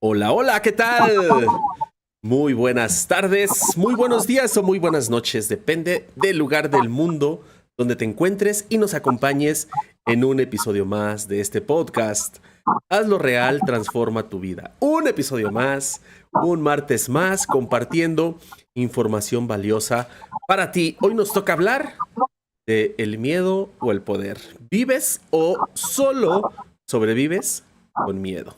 Hola, hola, ¿qué tal? Muy buenas tardes, muy buenos días o muy buenas noches, depende del lugar del mundo donde te encuentres y nos acompañes en un episodio más de este podcast. Hazlo real, transforma tu vida. Un episodio más, un martes más, compartiendo información valiosa para ti. Hoy nos toca hablar de el miedo o el poder. ¿Vives o solo sobrevives con miedo?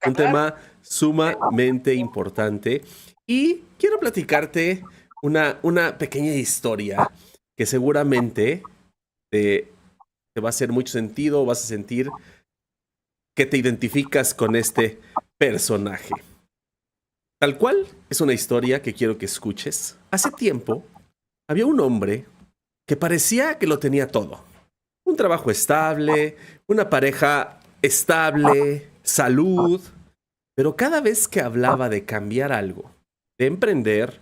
Un tema sumamente importante y quiero platicarte una pequeña historia que seguramente te, te va a hacer mucho sentido, vas a sentir que te identificas con este personaje. Tal cual es una historia que quiero que escuches. Hace tiempo había un hombre que parecía que lo tenía todo. Un trabajo estable, una pareja estable, salud. Pero cada vez que hablaba de cambiar algo, de emprender,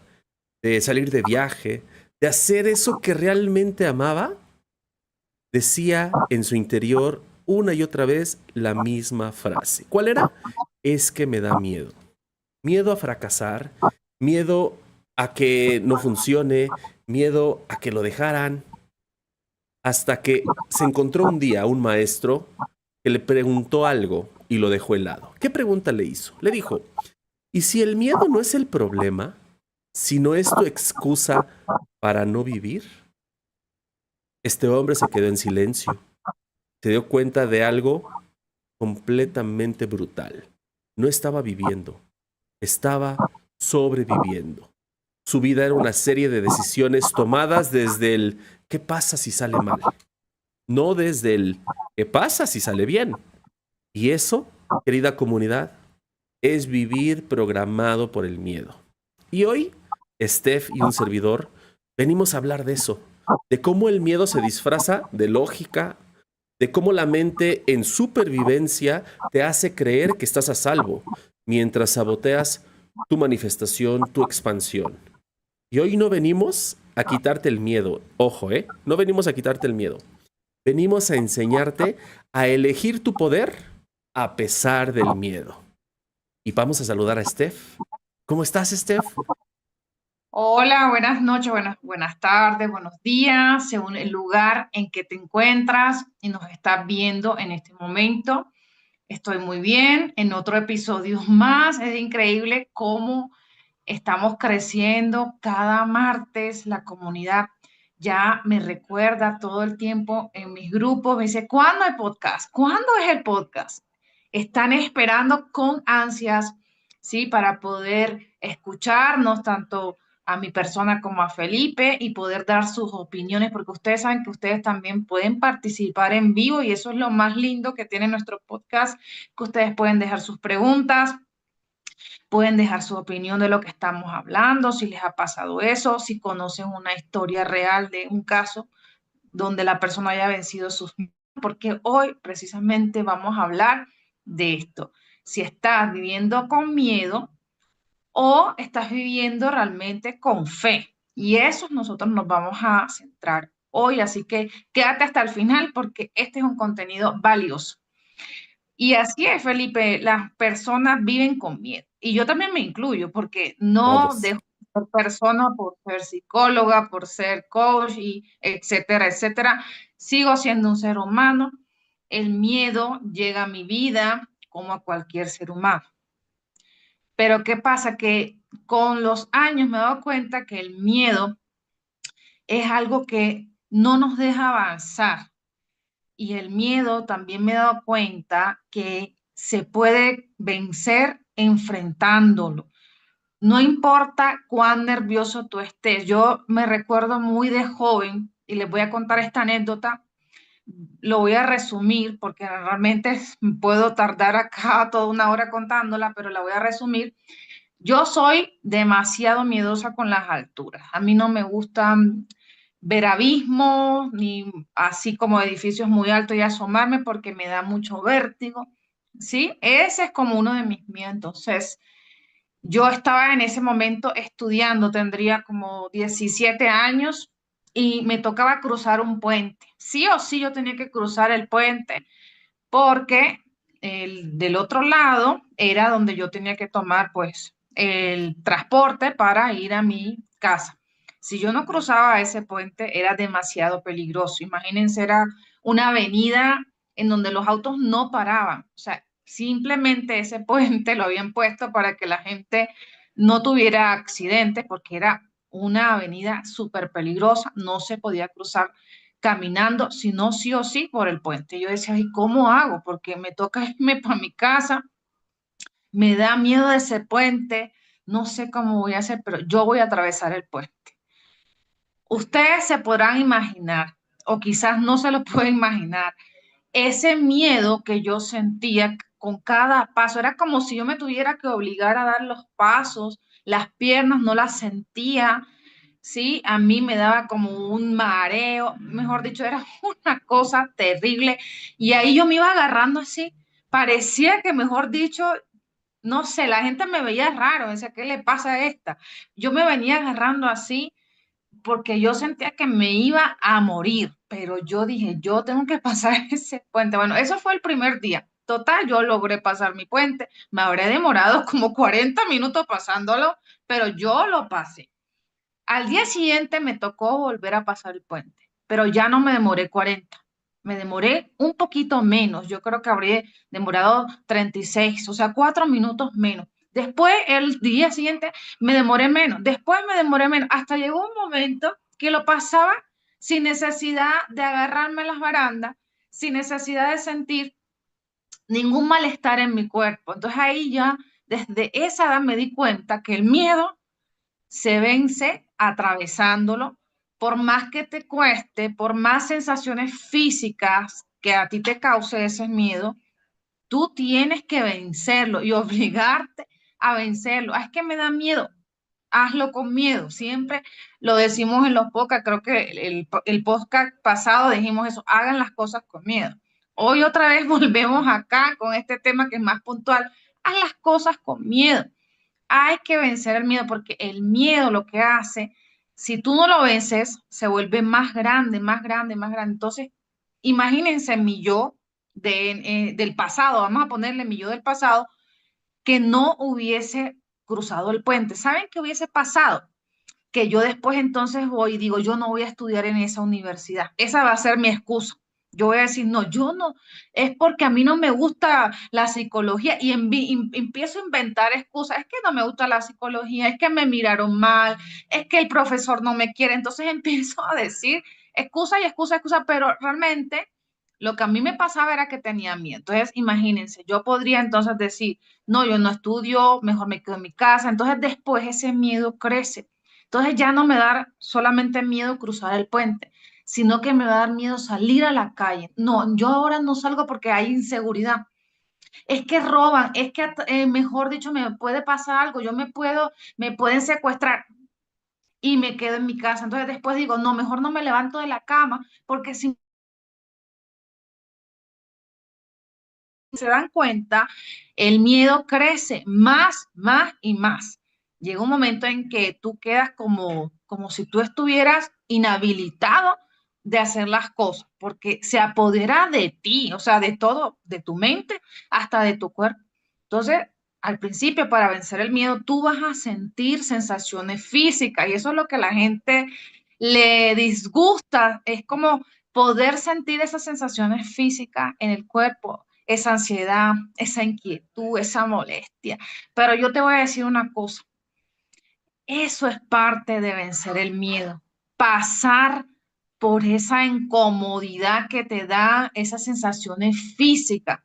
de salir de viaje, de hacer eso que realmente amaba, decía en su interior una y otra vez la misma frase. ¿Cuál era? Es que me da miedo. Miedo a fracasar, miedo a que no funcione, miedo a que lo dejaran, hasta que se encontró un día un maestro que le preguntó algo y lo dejó helado. ¿Qué pregunta le hizo? Le dijo, ¿y si el miedo no es el problema, sino es tu excusa para no vivir? Este hombre se quedó en silencio. Se dio cuenta de algo completamente brutal. No estaba viviendo, estaba sobreviviendo. Su vida era una serie de decisiones tomadas desde el ¿qué pasa si sale mal? No desde el ¿qué pasa si sale bien? Y eso, querida comunidad, es vivir programado por el miedo. Y hoy, Steph y un servidor, venimos a hablar de eso, de cómo el miedo se disfraza de lógica, de cómo la mente en supervivencia te hace creer que estás a salvo, mientras saboteas tu manifestación, tu expansión. Y hoy no venimos a quitarte el miedo, ojo, ¿eh? No venimos a quitarte el miedo, venimos a enseñarte a elegir tu poder a pesar del miedo. Y vamos a saludar a Steph. ¿Cómo estás, Steph? Hola, buenas noches, buenas tardes, buenos días, según el lugar en que te encuentras y nos estás viendo en este momento. Estoy muy bien. En otro episodio más, es increíble cómo estamos creciendo cada martes. La comunidad ya me recuerda todo el tiempo en mis grupos, me dice, ¿cuándo hay podcast? ¿Cuándo es el podcast? Están esperando con ansias, ¿sí? Para poder escucharnos tanto a mi persona como a Felipe y poder dar sus opiniones, porque ustedes saben que ustedes también pueden participar en vivo y eso es lo más lindo que tiene nuestro podcast, que ustedes pueden dejar sus preguntas, pueden dejar su opinión de lo que estamos hablando, si les ha pasado eso, si conocen una historia real de un caso donde la persona haya vencido sus miedos, porque hoy precisamente vamos a hablar de esto. Si estás viviendo con miedo o estás viviendo realmente con fe. Y eso nosotros nos vamos a centrar hoy, así que quédate hasta el final porque este es un contenido valioso. Y así es, Felipe, las personas viven con miedo. Y yo también me incluyo porque no Todos. dejo de ser persona por ser psicóloga, por ser coach y etcétera, etcétera. Sigo siendo un ser humano. El miedo llega a mi vida como a cualquier ser humano. Pero ¿qué pasa? Que con los años me he dado cuenta que el miedo es algo que no nos deja avanzar. Y el miedo también me he dado cuenta que se puede vencer enfrentándolo. No importa cuán nervioso tú estés. Yo me recuerdo muy de joven y les voy a contar esta anécdota. Lo voy a resumir porque realmente puedo tardar acá toda una hora contándola, pero la voy a resumir. Yo soy demasiado miedosa con las alturas. A mí no me gustan ver abismos ni así como edificios muy altos y asomarme porque me da mucho vértigo. ¿Sí? Ese es como uno de mis miedos. Entonces, yo estaba en ese momento estudiando, tendría como 17 años y me tocaba cruzar un puente. Sí o sí yo tenía que cruzar el puente porque del otro lado era donde yo tenía que tomar pues el transporte para ir a mi casa. Si yo no cruzaba ese puente era demasiado peligroso. Imagínense, era una avenida en donde los autos no paraban. O sea, simplemente ese puente lo habían puesto para que la gente no tuviera accidentes porque era una avenida súper peligrosa, no se podía cruzar caminando, sino sí o sí por el puente. Yo decía, ¿y cómo hago? Porque me toca irme para mi casa, me da miedo ese puente, no sé cómo voy a hacer, pero yo voy a atravesar el puente. Ustedes se podrán imaginar, o quizás no se lo pueden imaginar, ese miedo que yo sentía con cada paso. Era como si yo me tuviera que obligar a dar los pasos, las piernas no las sentía, ¿sí? A mí me daba como un mareo, mejor dicho, era una cosa terrible. Y ahí yo me iba agarrando así. Parecía que, mejor dicho, no sé, la gente me veía raro, decía, ¿qué le pasa a esta? Yo me venía agarrando así porque yo sentía que me iba a morir, pero yo dije, yo tengo que pasar ese puente. Bueno, eso fue el primer día. Total, yo logré pasar mi puente. Me habré demorado como 40 minutos pasándolo, pero yo lo pasé. Al día siguiente me tocó volver a pasar el puente, pero ya no me demoré 40. Me demoré un poquito menos. Yo creo que habría demorado 36, o sea, 4 minutos menos. Después, el día siguiente, me demoré menos. Después me demoré menos. Hasta llegó un momento que lo pasaba sin necesidad de agarrarme las barandas, sin necesidad de sentir ningún malestar en mi cuerpo. Entonces ahí ya, desde esa edad me di cuenta que el miedo se vence atravesándolo, por más que te cueste, por más sensaciones físicas que a ti te cause ese miedo, tú tienes que vencerlo y obligarte a vencerlo. Ah, es que me da miedo, hazlo con miedo. Siempre lo decimos en los podcasts, creo que el podcast pasado dijimos eso, hagan las cosas con miedo. Hoy otra vez volvemos acá con este tema que es más puntual, haz las cosas con miedo. Hay que vencer el miedo porque el miedo lo que hace, si tú no lo vences, se vuelve más grande, más grande, más grande. Entonces, imagínense mi yo del pasado, vamos a ponerle mi yo del pasado, que no hubiese cruzado el puente. ¿Saben qué hubiese pasado? Que yo después entonces voy y digo, yo no voy a estudiar en esa universidad. Esa va a ser mi excusa. Yo voy a decir, no, yo no, es porque a mí no me gusta la psicología y empiezo a inventar excusas. Es que no me gusta la psicología, es que me miraron mal, es que el profesor no me quiere. Entonces empiezo a decir excusa y excusa, excusa, pero realmente lo que a mí me pasaba era que tenía miedo. Entonces, imagínense, yo podría entonces decir, no, yo no estudio, mejor me quedo en mi casa. Entonces después ese miedo crece. Entonces ya no me da solamente miedo cruzar el puente, sino que me va a dar miedo salir a la calle. No, yo ahora no salgo porque hay inseguridad. Es que roban, es que, mejor dicho, me puede pasar algo, me pueden secuestrar y me quedo en mi casa. Entonces después digo, no, mejor no me levanto de la cama porque si se dan cuenta, el miedo crece más, más y más. Llega un momento en que tú quedas como si tú estuvieras inhabilitado de hacer las cosas, porque se apodera de ti, o sea, de todo, de tu mente hasta de tu cuerpo. Entonces, al principio, para vencer el miedo, tú vas a sentir sensaciones físicas y eso es lo que a la gente le disgusta, es como poder sentir esas sensaciones físicas en el cuerpo, esa ansiedad, esa inquietud, esa molestia. Pero yo te voy a decir una cosa, eso es parte de vencer el miedo, pasar por esa incomodidad que te da esas sensaciones físicas.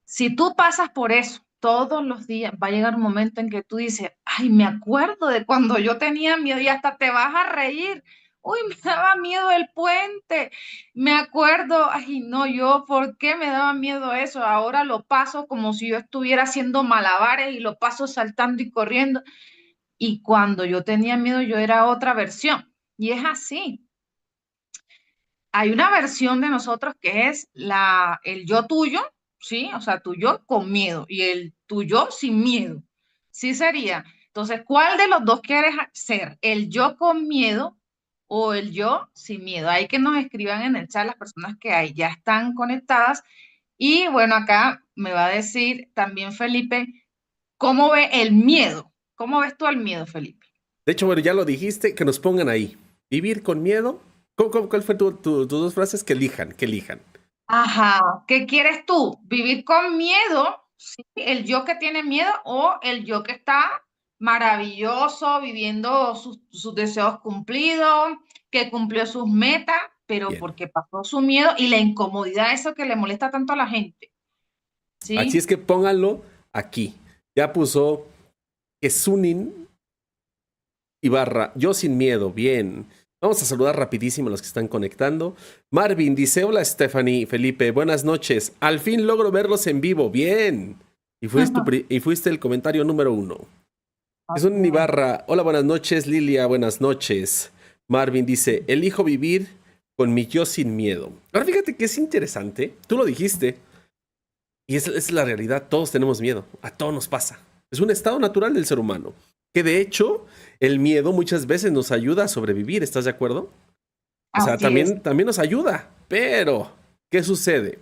Si tú pasas por eso todos los días, va a llegar un momento en que tú dices, ay, me acuerdo de cuando yo tenía miedo y hasta te vas a reír. Uy, me daba miedo el puente. Me acuerdo, ay, no, yo, ¿por qué me daba miedo eso? Ahora lo paso como si yo estuviera haciendo malabares y lo paso saltando y corriendo. Y cuando yo tenía miedo, yo era otra versión. Y es así. Hay una versión de nosotros que es el yo tuyo, ¿sí? O sea, tu yo con miedo y el tuyo sin miedo. Sí sería. Entonces, ¿cuál de los dos quieres ser? ¿El yo con miedo o el yo sin miedo? Hay que nos escriban en el chat las personas que ahí ya están conectadas Y bueno, acá me va a decir también Felipe, ¿cómo ve el miedo? ¿Cómo ves tú el miedo, Felipe? De hecho, bueno, ya lo dijiste, que nos pongan ahí. Vivir con miedo. ¿Cuál fue tus dos frases? Que elijan, que elijan. Ajá, ¿qué quieres tú? ¿Vivir con miedo? ¿Sí? ¿El yo que tiene miedo o el yo que está maravilloso, viviendo sus deseos cumplidos, que cumplió sus metas, pero Bien. porque pasó su miedo y la incomodidad, eso que le molesta tanto a la gente? Así ¿Sí? es que pónganlo aquí. Ya puso Sunin Ibarra. Yo sin miedo. Bien. Vamos a saludar rapidísimo a los que están conectando. Marvin dice: Hola Stephanie, Felipe, buenas noches. Al fin logro verlos en vivo. Bien. Y fuiste el comentario número 1. Es Así un es. Ibarra. Hola, buenas noches, Lilia, buenas noches. Marvin dice: Elijo vivir con mi yo sin miedo. Ahora fíjate que es interesante. Tú lo dijiste. Y es la realidad. Todos tenemos miedo. A todos nos pasa. Es un estado natural del ser humano. Que de hecho, el miedo muchas veces nos ayuda a sobrevivir. ¿Estás de acuerdo? O sea, Así es. también nos ayuda. Pero, ¿qué sucede?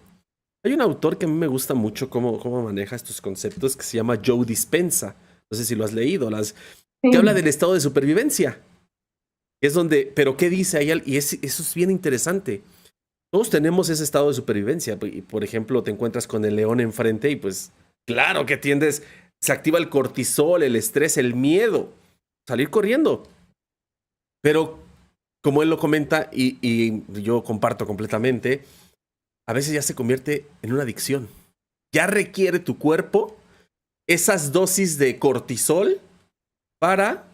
Hay un autor que a mí me gusta mucho cómo maneja estos conceptos que se llama Joe Dispenza. No sé si lo has leído, que habla Sí. del estado de supervivencia. Es donde, pero ¿qué dice ahí? Y eso es bien interesante. Todos tenemos ese estado de supervivencia. Y por ejemplo, te encuentras con el león enfrente y pues claro que tiendes, se activa el cortisol, el estrés, el miedo, salir corriendo. Pero como él lo comenta y yo comparto completamente, a veces ya se convierte en una adicción. Ya requiere tu cuerpo esas dosis de cortisol para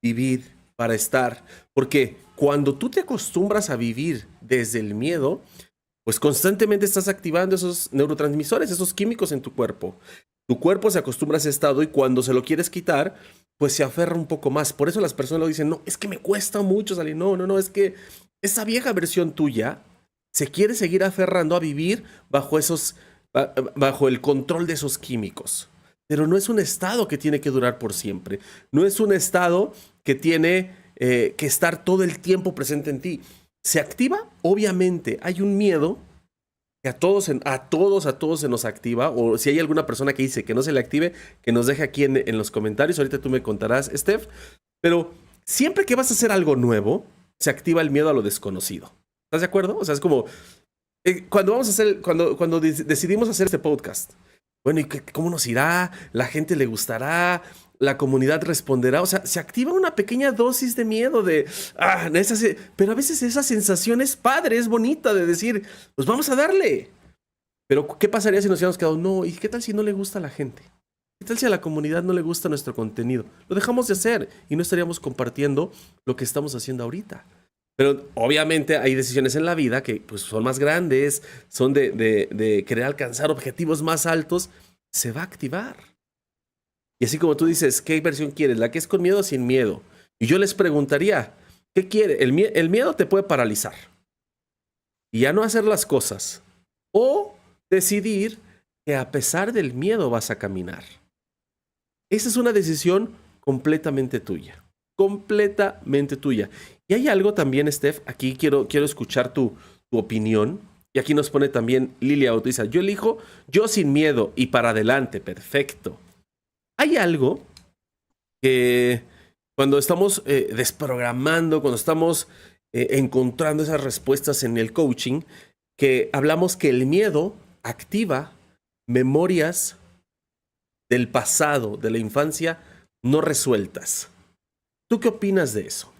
vivir, para estar. Porque cuando tú te acostumbras a vivir desde el miedo, pues constantemente estás activando esos neurotransmisores, esos químicos en tu cuerpo. Tu cuerpo se acostumbra a ese estado y cuando se lo quieres quitar, pues se aferra un poco más. Por eso las personas lo dicen: no, es que me cuesta mucho salir. No, es que esa vieja versión tuya se quiere seguir aferrando a vivir bajo el control de esos químicos. Pero no es un estado que tiene que durar por siempre. No es un estado que tiene que estar todo el tiempo presente en ti. Se activa, obviamente, hay un miedo que a todos se nos activa, o si hay alguna persona que dice que no se le active, que nos deje aquí en los comentarios, ahorita tú me contarás, Steph, pero siempre que vas a hacer algo nuevo, se activa el miedo a lo desconocido. ¿Estás de acuerdo? O sea, es como, cuando vamos a hacer, cuando decidimos hacer este podcast, bueno, ¿y cómo nos irá? ¿La gente le gustará? ¿La comunidad responderá? O sea, se activa una pequeña dosis de miedo, pero a veces esa sensación es padre, es bonita de decir, pues vamos a darle. Pero ¿qué pasaría si nos hubiéramos quedado? No, ¿y qué tal si no le gusta a la gente? ¿Qué tal si a la comunidad no le gusta nuestro contenido? Lo dejamos de hacer y no estaríamos compartiendo lo que estamos haciendo ahorita. Pero obviamente hay decisiones en la vida que pues, son más grandes, son de querer alcanzar objetivos más altos. Se va a activar. Y así como tú dices, ¿qué versión quieres? ¿La que es con miedo o sin miedo? Y yo les preguntaría, ¿qué quiere? El miedo te puede paralizar y ya no hacer las cosas. O decidir que a pesar del miedo vas a caminar. Esa es una decisión completamente tuya. Completamente tuya. Y hay algo también, Steph, aquí quiero escuchar tu opinión. Y aquí nos pone también Lilia Bautiza: yo elijo yo sin miedo y para adelante. Perfecto. Hay algo que cuando estamos desprogramando, cuando estamos encontrando esas respuestas en el coaching, que hablamos que el miedo activa memorias del pasado, de la infancia, no resueltas. ¿Tú qué opinas de eso?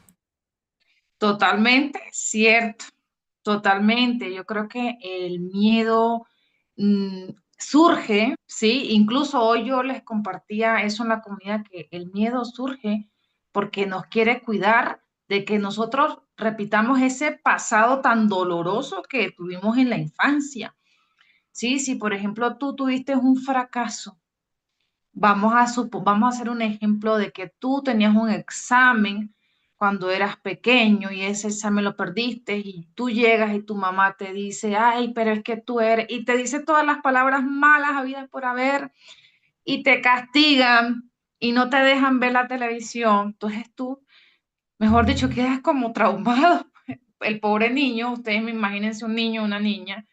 Totalmente cierto, totalmente. Yo creo que el miedo surge, ¿sí? Incluso hoy yo les compartía eso en la comunidad, que el miedo surge porque nos quiere cuidar de que nosotros repitamos ese pasado tan doloroso que tuvimos en la infancia, ¿sí? Si, por ejemplo, tú tuviste un fracaso, vamos a hacer un ejemplo de que tú tenías un examen cuando eras pequeño y ese examen lo perdiste y tú llegas y tu mamá te dice, ay, pero es que tú eres, y te dice todas las palabras malas habidas por haber y te castigan y no te dejan ver la televisión. Entonces tú, mejor dicho, quedas como traumado. El pobre niño, ustedes me imagínense un niño o una niña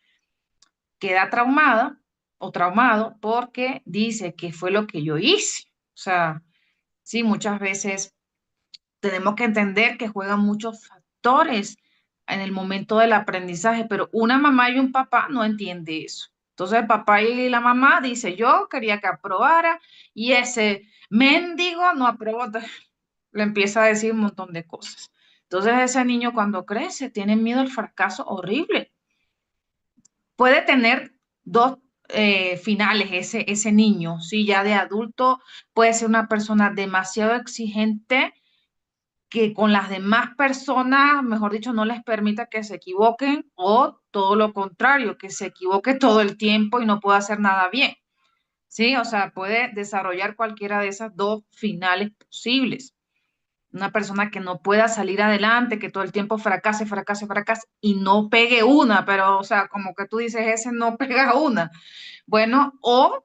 queda traumada o traumado porque dice que fue lo que yo hice. O sea, sí, muchas veces tenemos que entender que juegan muchos factores en el momento del aprendizaje, pero una mamá y un papá no entiende eso. Entonces el papá y la mamá dice, yo quería que aprobara y ese mendigo no aprobó, entonces, le empieza a decir un montón de cosas. Entonces ese niño cuando crece tiene miedo al fracaso horrible. Puede tener dos finales ese niño, ¿sí? Ya de adulto puede ser una persona demasiado exigente que con las demás personas, mejor dicho, no les permita que se equivoquen o todo lo contrario, que se equivoque todo el tiempo y no pueda hacer nada bien. ¿Sí? O sea, puede desarrollar cualquiera de esas dos finales posibles. Una persona que no pueda salir adelante, que todo el tiempo fracase, fracase, fracase y no pegue una, pero, o sea, como que tú dices, ese no pega una. Bueno, o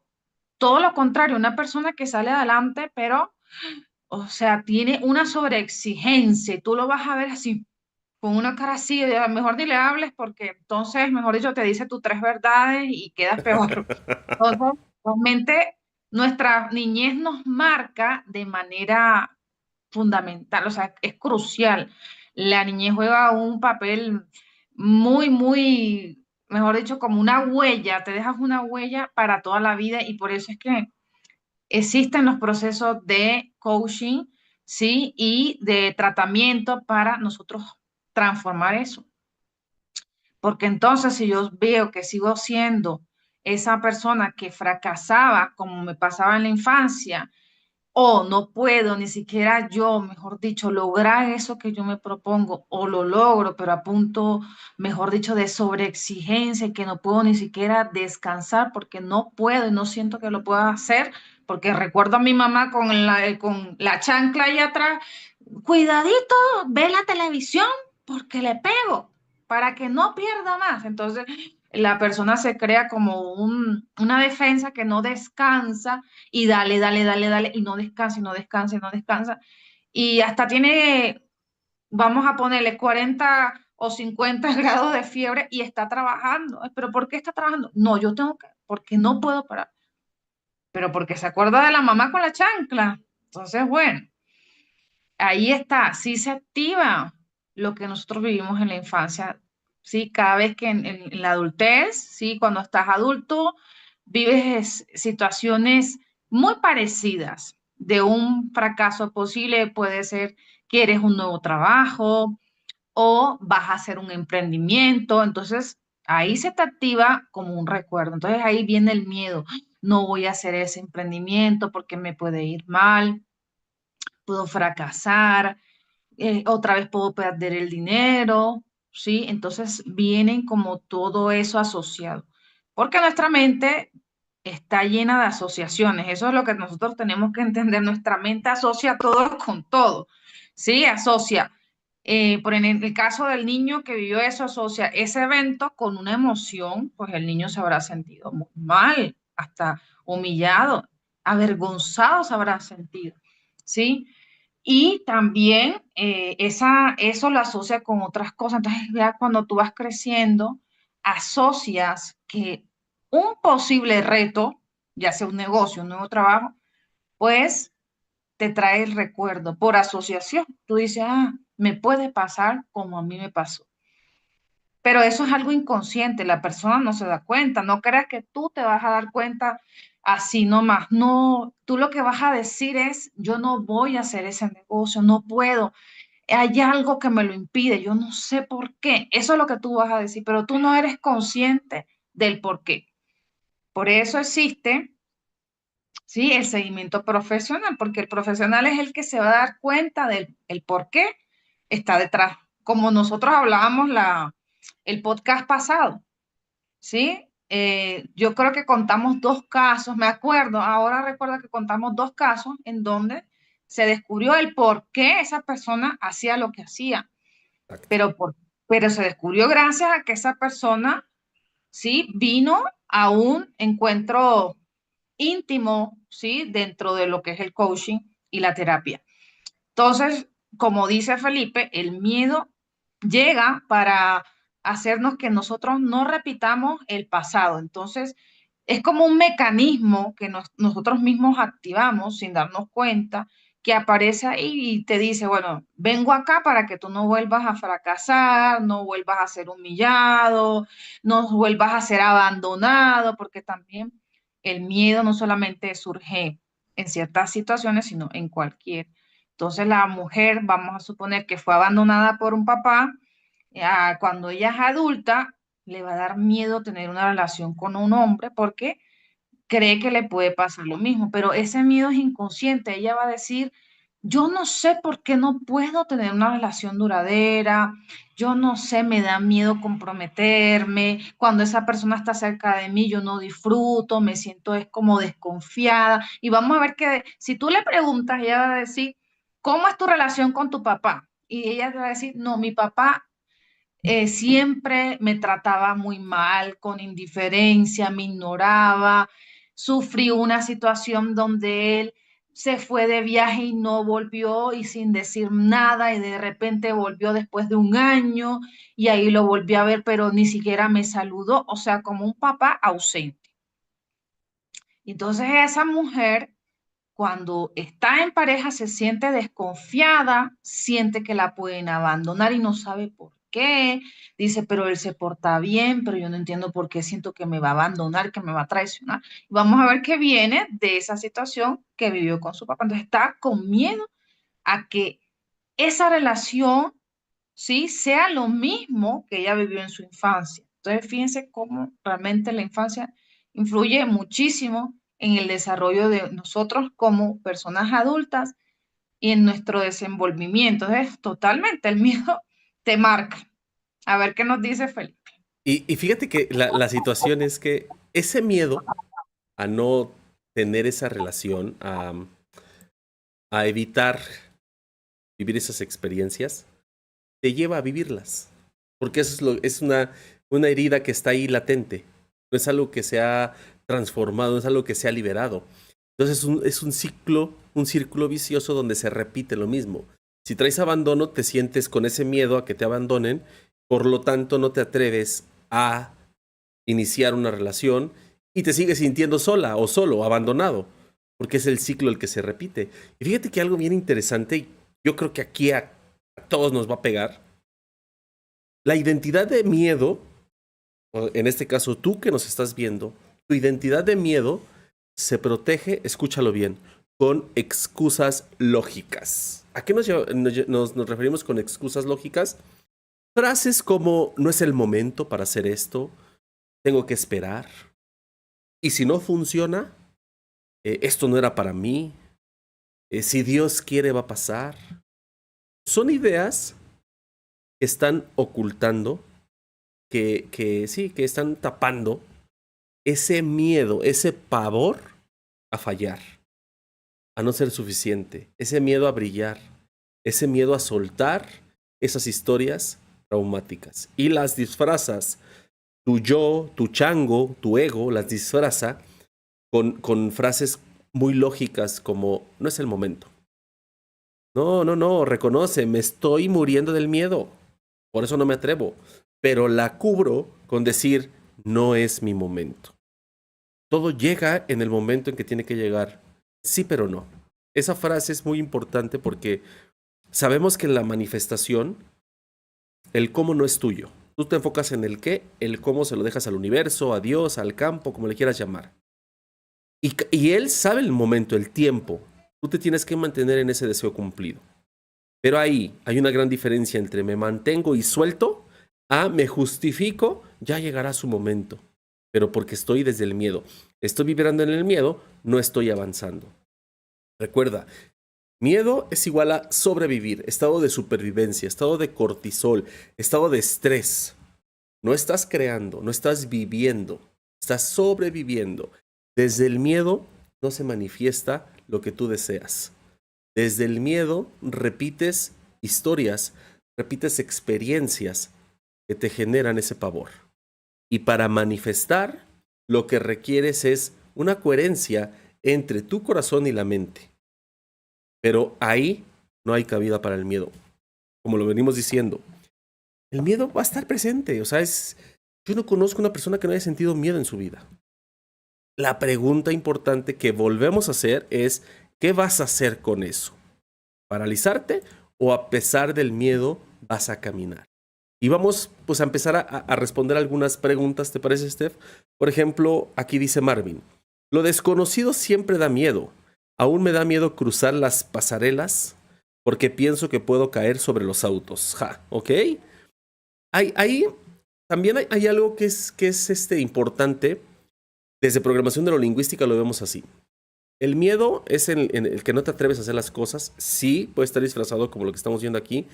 todo lo contrario, una persona que sale adelante, pero o sea, tiene una sobreexigencia y tú lo vas a ver así, con una cara así, mejor ni le hables porque entonces, mejor dicho, te dice tus tres verdades y quedas peor. Entonces, realmente nuestra niñez nos marca de manera fundamental, o sea, es crucial. La niñez juega un papel muy, mejor dicho, como una huella, te dejas una huella para toda la vida y por eso es que existen los procesos de coaching, ¿sí? Y de tratamiento para nosotros transformar eso. Porque entonces si yo veo que sigo siendo esa persona que fracasaba como me pasaba en la infancia, o no puedo ni siquiera yo, mejor dicho, lograr eso que yo me propongo, o lo logro, pero a punto, mejor dicho, de sobreexigencia, que no puedo ni siquiera descansar porque no puedo y no siento que lo pueda hacer, porque recuerdo a mi mamá con la chancla ahí atrás, cuidadito, ve la televisión porque le pego, para que no pierda más. Entonces, la persona se crea como una defensa que no descansa y dale, dale, dale, dale, y no descansa, y no descansa, y no descansa. Y hasta tiene, vamos a ponerle 40 o 50 grados de fiebre y está trabajando. ¿Pero por qué está trabajando? No, yo tengo que, porque no puedo parar. Pero porque se acuerda de la mamá con la chancla. Entonces, bueno, ahí está, sí se activa lo que nosotros vivimos en la infancia, sí, cada vez que en la adultez, sí, cuando estás adulto, vives situaciones muy parecidas de un fracaso posible, puede ser que eres un nuevo trabajo o vas a hacer un emprendimiento, entonces ahí se te activa como un recuerdo, entonces ahí viene el miedo, no voy a hacer ese emprendimiento porque me puede ir mal, puedo fracasar, otra vez puedo perder el dinero, ¿sí? Entonces vienen como todo eso asociado, porque nuestra mente está llena de asociaciones, eso es lo que nosotros tenemos que entender, nuestra mente asocia todo con todo, ¿sí? Asocia, por en el caso del niño que vivió eso, asocia ese evento con una emoción, pues el niño se habrá sentido muy mal, hasta humillado, avergonzado se habrá sentido, ¿sí? Y también eso lo asocia con otras cosas. Entonces, ya cuando tú vas creciendo, asocias que un posible reto, ya sea un negocio, un nuevo trabajo, pues te trae el recuerdo por asociación. Tú dices, ah, me puede pasar como a mí me pasó. Pero eso es algo inconsciente, la persona no se da cuenta. No creas que tú te vas a dar cuenta así nomás. No, tú lo que vas a decir es, yo no voy a hacer ese negocio, no puedo. Hay algo que me lo impide, yo no sé por qué. Eso es lo que tú vas a decir, pero tú no eres consciente del por qué. Por eso existe, sí, el seguimiento profesional, porque el profesional es el que se va a dar cuenta del el por qué está detrás. Como nosotros hablábamos el podcast pasado, ¿sí? Yo creo que contamos dos casos, me acuerdo, ahora recuerdo que contamos dos casos en donde se descubrió el por qué esa persona hacía lo que hacía, Exacto. pero, pero se descubrió gracias a que esa persona, ¿sí? Vino a un encuentro íntimo, ¿sí? Dentro de lo que es el coaching y la terapia. Entonces, como dice Felipe, el miedo llega para hacernos que nosotros no repitamos el pasado. Entonces, es como un mecanismo que nosotros mismos activamos sin darnos cuenta, que aparece ahí y te dice, bueno, vengo acá para que tú no vuelvas a fracasar, no vuelvas a ser humillado, no vuelvas a ser abandonado, porque también el miedo no solamente surge en ciertas situaciones, sino en cualquier. Entonces la mujer, vamos a suponer que fue abandonada por un papá, cuando ella es adulta, le va a dar miedo tener una relación con un hombre porque cree que le puede pasar lo mismo, pero ese miedo es inconsciente. Ella va a decir, yo no sé por qué no puedo tener una relación duradera, yo no sé, me da miedo comprometerme, cuando esa persona está cerca de mí, yo no disfruto, me siento es como desconfiada. Y vamos a ver que si tú le preguntas, ella va a decir, ¿cómo es tu relación con tu papá? Y ella te va a decir, no, mi papá siempre me trataba muy mal, con indiferencia, me ignoraba. Sufrí una situación donde él se fue de viaje y no volvió y sin decir nada y de repente volvió después de un año y ahí lo volví a ver, pero ni siquiera me saludó, o sea, como un papá ausente. Entonces esa mujer cuando está en pareja se siente desconfiada, siente que la pueden abandonar y no sabe por qué. Dice, pero él se porta bien, pero yo no entiendo por qué siento que me va a abandonar, que me va a traicionar. Y vamos a ver qué viene de esa situación que vivió con su papá. Entonces está con miedo a que esa relación, ¿sí?, sea lo mismo que ella vivió en su infancia. Entonces fíjense cómo realmente la infancia influye muchísimo en el desarrollo de nosotros como personas adultas y en nuestro desenvolvimiento. Es totalmente el miedo te marca. A ver qué nos dice Felipe. Y fíjate que la situación es que ese miedo a no tener esa relación, a evitar vivir esas experiencias, te lleva a vivirlas. Porque eso es una herida que está ahí latente. No es algo que se ha transformado, no es algo que se ha liberado. Entonces es un círculo vicioso donde se repite lo mismo. Si traes abandono, te sientes con ese miedo a que te abandonen, por lo tanto no te atreves a iniciar una relación y te sigues sintiendo sola o solo, abandonado, porque es el ciclo el que se repite. Y fíjate que algo bien interesante, y yo creo que aquí a todos nos va a pegar, la identidad de miedo, o en este caso tú que nos estás viendo, tu identidad de miedo se protege, escúchalo bien, con excusas lógicas. ¿A qué nos referimos con excusas lógicas? Frases como no es el momento para hacer esto, tengo que esperar, y si no funciona, esto no era para mí, si Dios quiere va a pasar. Son ideas que están ocultando, que sí, que están tapando ese miedo, ese pavor a fallar, a no ser suficiente, ese miedo a brillar, ese miedo a soltar esas historias traumáticas. Y las disfrazas, tu yo, tu chango, tu ego, las disfraza con frases muy lógicas como no es el momento. No, reconoce, me estoy muriendo del miedo, por eso no me atrevo, pero la cubro con decir no es mi momento. Todo llega en el momento en que tiene que llegar, sí pero no. Esa frase es muy importante porque sabemos que en la manifestación el cómo no es tuyo. Tú te enfocas en el qué, el cómo se lo dejas al universo, a Dios, al campo, como le quieras llamar. Y él sabe el momento, el tiempo. Tú te tienes que mantener en ese deseo cumplido. Pero ahí hay una gran diferencia entre me mantengo y suelto a me justifico, ya llegará su momento. Pero porque estoy desde el miedo. Estoy vibrando en el miedo, no estoy avanzando. Recuerda, miedo es igual a sobrevivir, estado de supervivencia, estado de cortisol, estado de estrés. No estás creando, no estás viviendo, estás sobreviviendo. Desde el miedo no se manifiesta lo que tú deseas. Desde el miedo repites historias, repites experiencias que te generan ese pavor. Y para manifestar, lo que requieres es una coherencia entre tu corazón y la mente. Pero ahí no hay cabida para el miedo. Como lo venimos diciendo, el miedo va a estar presente. O sea, yo no conozco una persona que no haya sentido miedo en su vida. La pregunta importante que volvemos a hacer es, ¿qué vas a hacer con eso? ¿Paralizarte o a pesar del miedo vas a caminar? Y vamos pues a empezar a responder algunas preguntas, ¿te parece, Steph? Por ejemplo, aquí dice Marvin, lo desconocido siempre da miedo. Aún me da miedo cruzar las pasarelas porque pienso que puedo caer sobre los autos. ¿Ok? Ahí también hay algo que es importante. Desde programación neurolingüística lo vemos así. El miedo es en el que no te atreves a hacer las cosas. Sí, puede estar disfrazado como lo que estamos viendo aquí.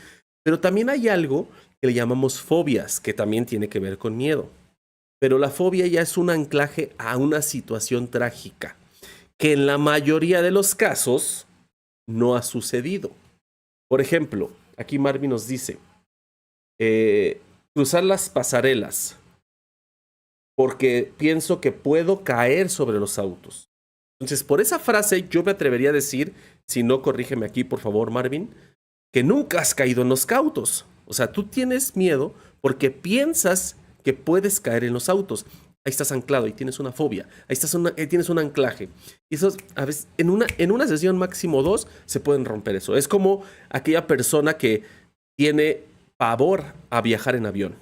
Pero también hay algo que le llamamos fobias, que también tiene que ver con miedo. Pero la fobia ya es un anclaje a una situación trágica, que en la mayoría de los casos no ha sucedido. Por ejemplo, aquí Marvin nos dice, cruzar las pasarelas, porque pienso que puedo caer sobre los autos. Entonces, por esa frase yo me atrevería a decir, si no, corrígeme aquí, por favor, Marvin, que nunca has caído en los autos. O sea, tú tienes miedo porque piensas que puedes caer en los autos. Ahí estás anclado y tienes una fobia. Ahí tienes un anclaje. Y eso, a veces, en una sesión máximo 2, se pueden romper eso. Es como aquella persona que tiene pavor a viajar en avión.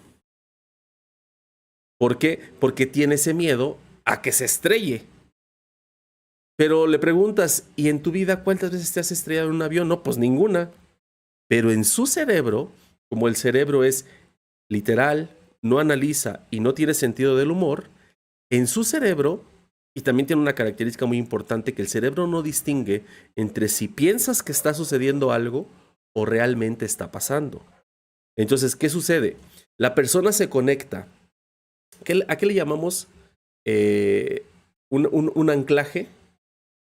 ¿Por qué? Porque tiene ese miedo a que se estrelle. Pero le preguntas, ¿y en tu vida cuántas veces te has estrellado en un avión? No, pues ninguna. Pero en su cerebro, como el cerebro es literal, no analiza y no tiene sentido del humor, en su cerebro, y también tiene una característica muy importante, que el cerebro no distingue entre si piensas que está sucediendo algo o realmente está pasando. Entonces, ¿qué sucede? La persona se conecta. ¿A qué le llamamos un anclaje?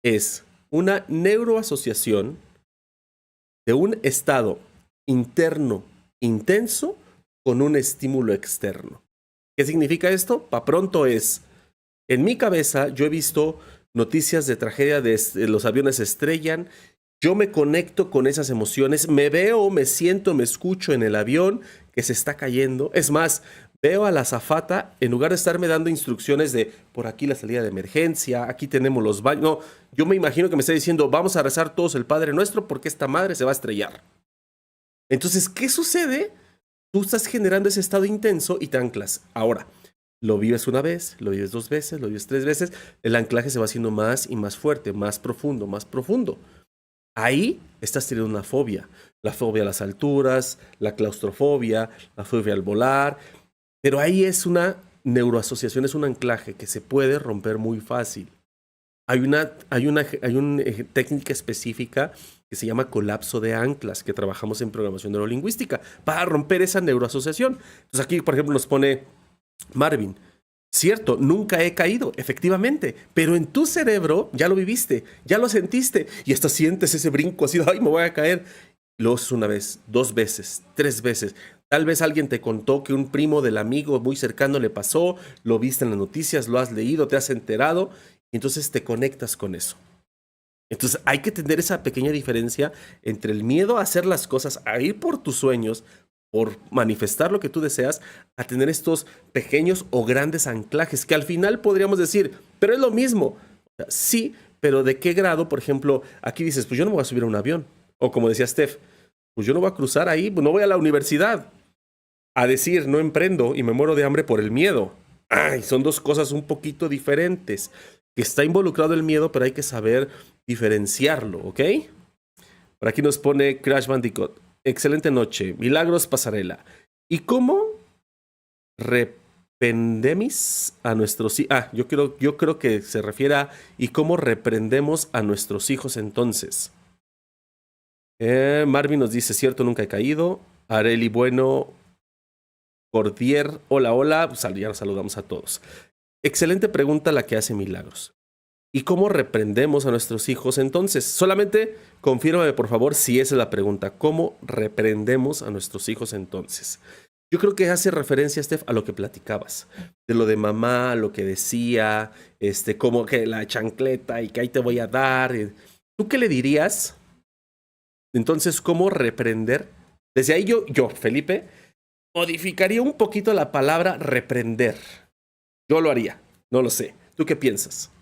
Es una neuroasociación de un estado interno intenso con un estímulo externo. ¿Qué significa esto? Pa' pronto es, en mi cabeza yo he visto noticias de tragedia de los aviones se estrellan, yo me conecto con esas emociones, me veo, me siento, me escucho en el avión que se está cayendo. Es más, veo a la azafata, en lugar de estarme dando instrucciones de por aquí la salida de emergencia, aquí tenemos los baños. No, yo me imagino que me está diciendo, vamos a rezar todos el Padre Nuestro porque esta madre se va a estrellar. Entonces, ¿qué sucede? Tú estás generando ese estado intenso y te anclas. Ahora, lo vives una vez, lo vives 2 veces, lo vives 3 veces, el anclaje se va haciendo más y más fuerte, más profundo, más profundo. Ahí estás teniendo una fobia. La fobia a las alturas, la claustrofobia, la fobia al volar. Pero ahí es una neuroasociación, es un anclaje que se puede romper muy fácil. Hay una técnica específica que se llama colapso de anclas, que trabajamos en programación neurolingüística, para romper esa neuroasociación. Entonces aquí, por ejemplo, nos pone Marvin, cierto, nunca he caído, efectivamente, pero en tu cerebro ya lo viviste, ya lo sentiste, y hasta sientes ese brinco así, ay, me voy a caer. Lo haces una vez, 2 veces, 3 veces. Tal vez alguien te contó que un primo del amigo muy cercano le pasó, lo viste en las noticias, lo has leído, te has enterado, y entonces te conectas con eso. Entonces hay que tener esa pequeña diferencia entre el miedo a hacer las cosas, a ir por tus sueños, por manifestar lo que tú deseas, a tener estos pequeños o grandes anclajes, que al final podríamos decir, pero es lo mismo. Sí, pero ¿de qué grado? Por ejemplo, aquí dices, pues yo no me voy a subir a un avión. O como decía Steph, pues yo no voy a cruzar ahí, pues no voy a la universidad. A decir, no emprendo y me muero de hambre por el miedo. Ay, son 2 cosas un poquito diferentes. Que está involucrado el miedo, pero hay que saber diferenciarlo, ¿ok? Por aquí nos pone Crash Bandicoot. Excelente noche. Milagros Pasarela. ¿Y cómo reprendemos a nuestros hijos? Yo creo que se refiere a ¿y cómo reprendemos a nuestros hijos entonces? Marvin nos dice, cierto, nunca he caído. Areli Bueno, Cordier, hola, hola. Ya nos saludamos a todos. Excelente pregunta la que hace Milagros. ¿Y cómo reprendemos a nuestros hijos entonces? Solamente confírmame, por favor, si esa es la pregunta. ¿Cómo reprendemos a nuestros hijos entonces? Yo creo que hace referencia, Steph, a lo que platicabas. De lo de mamá, lo que decía, como que la chancleta y que ahí te voy a dar. ¿Tú qué le dirías? Entonces, ¿cómo reprender? Desde ahí yo, Felipe, modificaría un poquito la palabra reprender. Yo lo haría, no lo sé. ¿Tú qué piensas?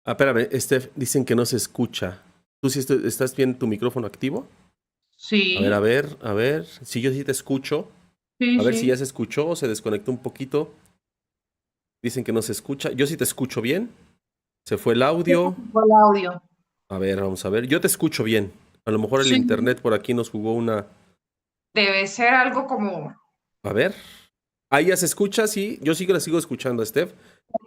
Ah, espérame, Steph, dicen que no se escucha. ¿Tú sí estás bien tu micrófono activo? A ver, a Sí, ver, a ver. Si yo sí te escucho. sí, A ver si ya sí. se escuchó o se desconectó un poquito. Dicen que no se escucha. Yo sí te escucho bien. Se fue el Sí, audio. por el audio. A ver, vamos a ver. Yo te escucho bien. A lo mejor el Sí, internet por aquí nos jugó una. debe ser algo como, A ver. Ahí ya se escucha, sí. Yo sí que la sigo escuchando, Steph.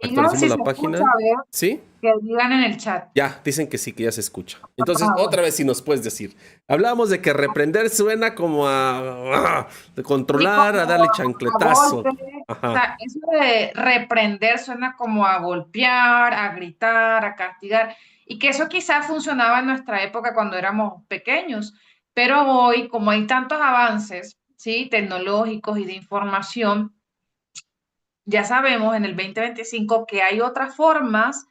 digan Actualicemos si se la escucha, página. a ver, ¿Sí? que digan en el chat. Ya, dicen que sí, que ya se escucha. Entonces, Ah, bueno. otra vez si nos puedes decir. Hablábamos de que reprender suena como de Sí, controlar, a como darle a chancletazo. golpe. O Ajá. sea, eso de reprender suena como a golpear, a gritar, a castigar. Y que eso quizás funcionaba en nuestra época cuando éramos pequeños. Pero hoy, como hay tantos avances, ¿sí? Tecnológicos y de información, ya sabemos en el 2025 que hay otras formas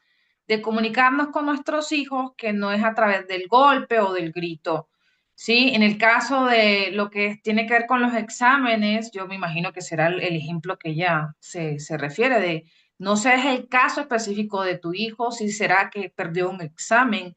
de comunicarnos con nuestros hijos que no es a través del golpe o del grito. Sí, en el caso de lo que tiene que ver con los exámenes, yo me imagino que será el ejemplo que ya se refiere de, no sé, es el caso específico de tu hijo, si será que perdió un examen,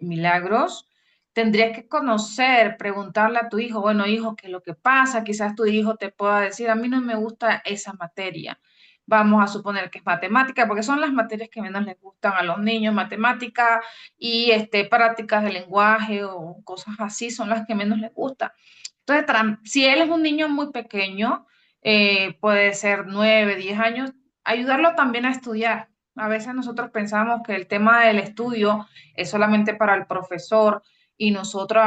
Milagros. Tendrías que conocer, preguntarle a tu hijo, bueno, hijo, ¿qué es lo que pasa? Quizás tu hijo te pueda decir, a mí no me gusta esa materia. Vamos a suponer que es matemática, porque son las materias que menos les gustan a los niños, matemática y prácticas de lenguaje o cosas así son las que menos les gustan. Entonces, si él es un niño muy pequeño, puede ser 9, 10 años, ayudarlo también a estudiar. A veces nosotros pensamos que el tema del estudio es solamente para el profesor y nosotros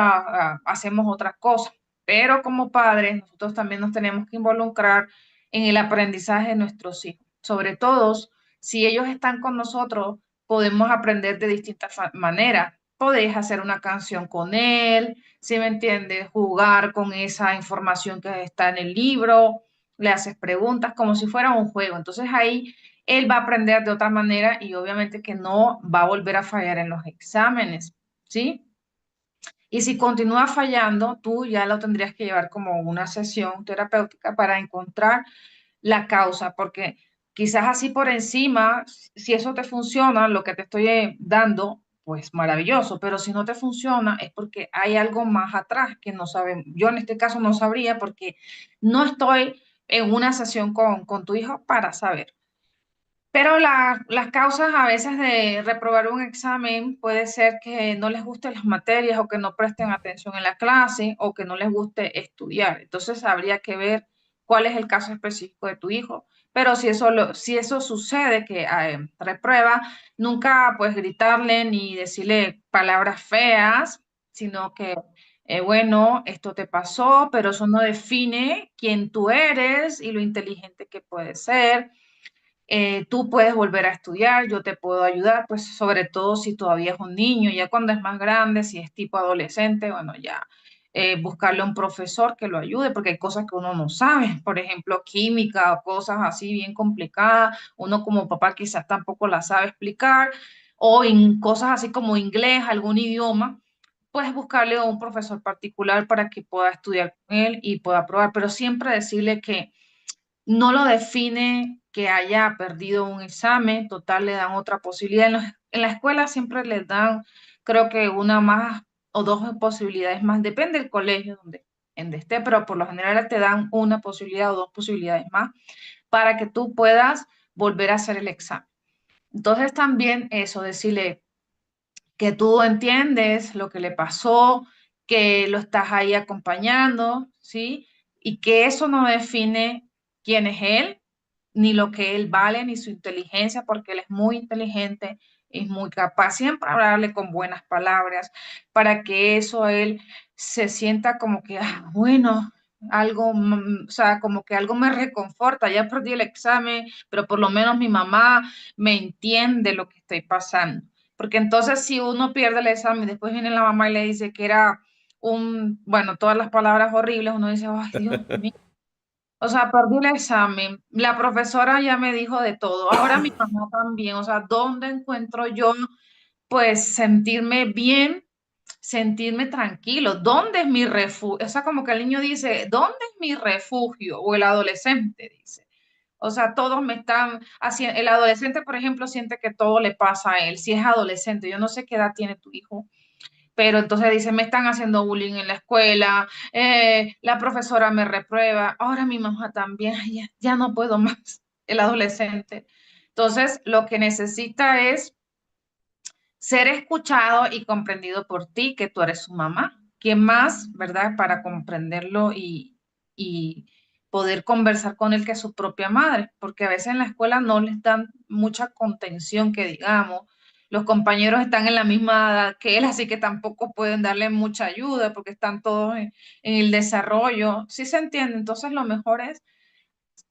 hacemos otras cosas. Pero como padres, nosotros también nos tenemos que involucrar en el aprendizaje de nuestros hijos. Sobre todo, si ellos están con nosotros, podemos aprender de distintas maneras. Podéis hacer una canción con él, si me entiendes, jugar con esa información que está en el libro, le haces preguntas como si fuera un juego. Entonces ahí él va a aprender de otra manera y obviamente que no va a volver a fallar en los exámenes, ¿sí? Y si continúa fallando, tú ya lo tendrías que llevar como una sesión terapéutica para encontrar la causa, porque quizás así por encima, si eso te funciona, lo que te estoy dando, pues maravilloso, pero si no te funciona es porque hay algo más atrás que no saben. Yo en este caso no sabría porque no estoy en una sesión con tu hijo para saber. Pero las causas a veces de reprobar un examen puede ser que no les gusten las materias o que no presten atención en la clase o que no les guste estudiar. Entonces habría que ver cuál es el caso específico de tu hijo. Pero si eso sucede, que reprueba, nunca pues gritarle ni decirle palabras feas, sino que, bueno, esto te pasó, pero eso no define quién tú eres y lo inteligente que puedes ser. Tú puedes volver a estudiar, yo te puedo ayudar, pues sobre todo si todavía es un niño, ya cuando es más grande, si es tipo adolescente, bueno, ya buscarle un profesor que lo ayude, porque hay cosas que uno no sabe, por ejemplo, química o cosas así bien complicadas, uno como papá quizás tampoco la sabe explicar, o en cosas así como inglés, algún idioma, puedes buscarle un profesor particular para que pueda estudiar con él y pueda probar, pero siempre decirle que no lo define que haya perdido un examen, total le dan otra posibilidad. En la escuela siempre les dan, creo que una más o dos posibilidades más, depende del colegio donde esté, pero por lo general te dan una posibilidad o dos posibilidades más para que tú puedas volver a hacer el examen. Entonces también eso, decirle que tú entiendes lo que le pasó, que lo estás ahí acompañando, ¿sí? Y que eso no define quién es él, ni lo que él vale, ni su inteligencia, porque él es muy inteligente, es muy capaz, siempre hablarle con buenas palabras, para que eso él se sienta como que, bueno, algo, o sea, como que algo me reconforta, ya perdí el examen, pero por lo menos mi mamá me entiende lo que estoy pasando. Porque entonces si uno pierde el examen, después viene la mamá y le dice que era bueno, todas las palabras horribles, uno dice, ay, Dios mío. O sea, perdí el examen. La profesora ya me dijo de todo. Ahora mi mamá también. O sea, ¿dónde encuentro yo, pues, sentirme bien, sentirme tranquilo? ¿Dónde es mi refugio? O sea, como que el niño dice, ¿dónde es mi refugio? O el adolescente dice. O sea, todos me están haciendo. El adolescente, por ejemplo, siente que todo le pasa a él. Si es adolescente, yo no sé qué edad tiene tu hijo, pero entonces dice, me están haciendo bullying en la escuela, la profesora me reprueba, ahora mi mamá también, ay, ya no puedo más, el adolescente. Entonces, lo que necesita es ser escuchado y comprendido por ti, que tú eres su mamá. ¿Quién más, verdad, para comprenderlo y poder conversar con él que su propia madre? Porque a veces en la escuela no les dan mucha contención, que digamos. Los compañeros están en la misma edad que él, así que tampoco pueden darle mucha ayuda porque están todos en el desarrollo. ¿Sí se entiende? Entonces lo mejor es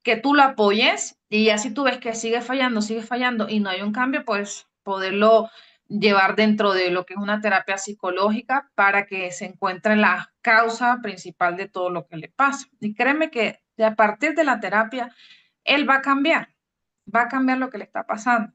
que tú lo apoyes y así tú ves que sigue fallando y no hay un cambio, pues poderlo llevar dentro de lo que es una terapia psicológica para que se encuentre la causa principal de todo lo que le pasa. Y créeme que a partir de la terapia, él va a cambiar lo que le está pasando.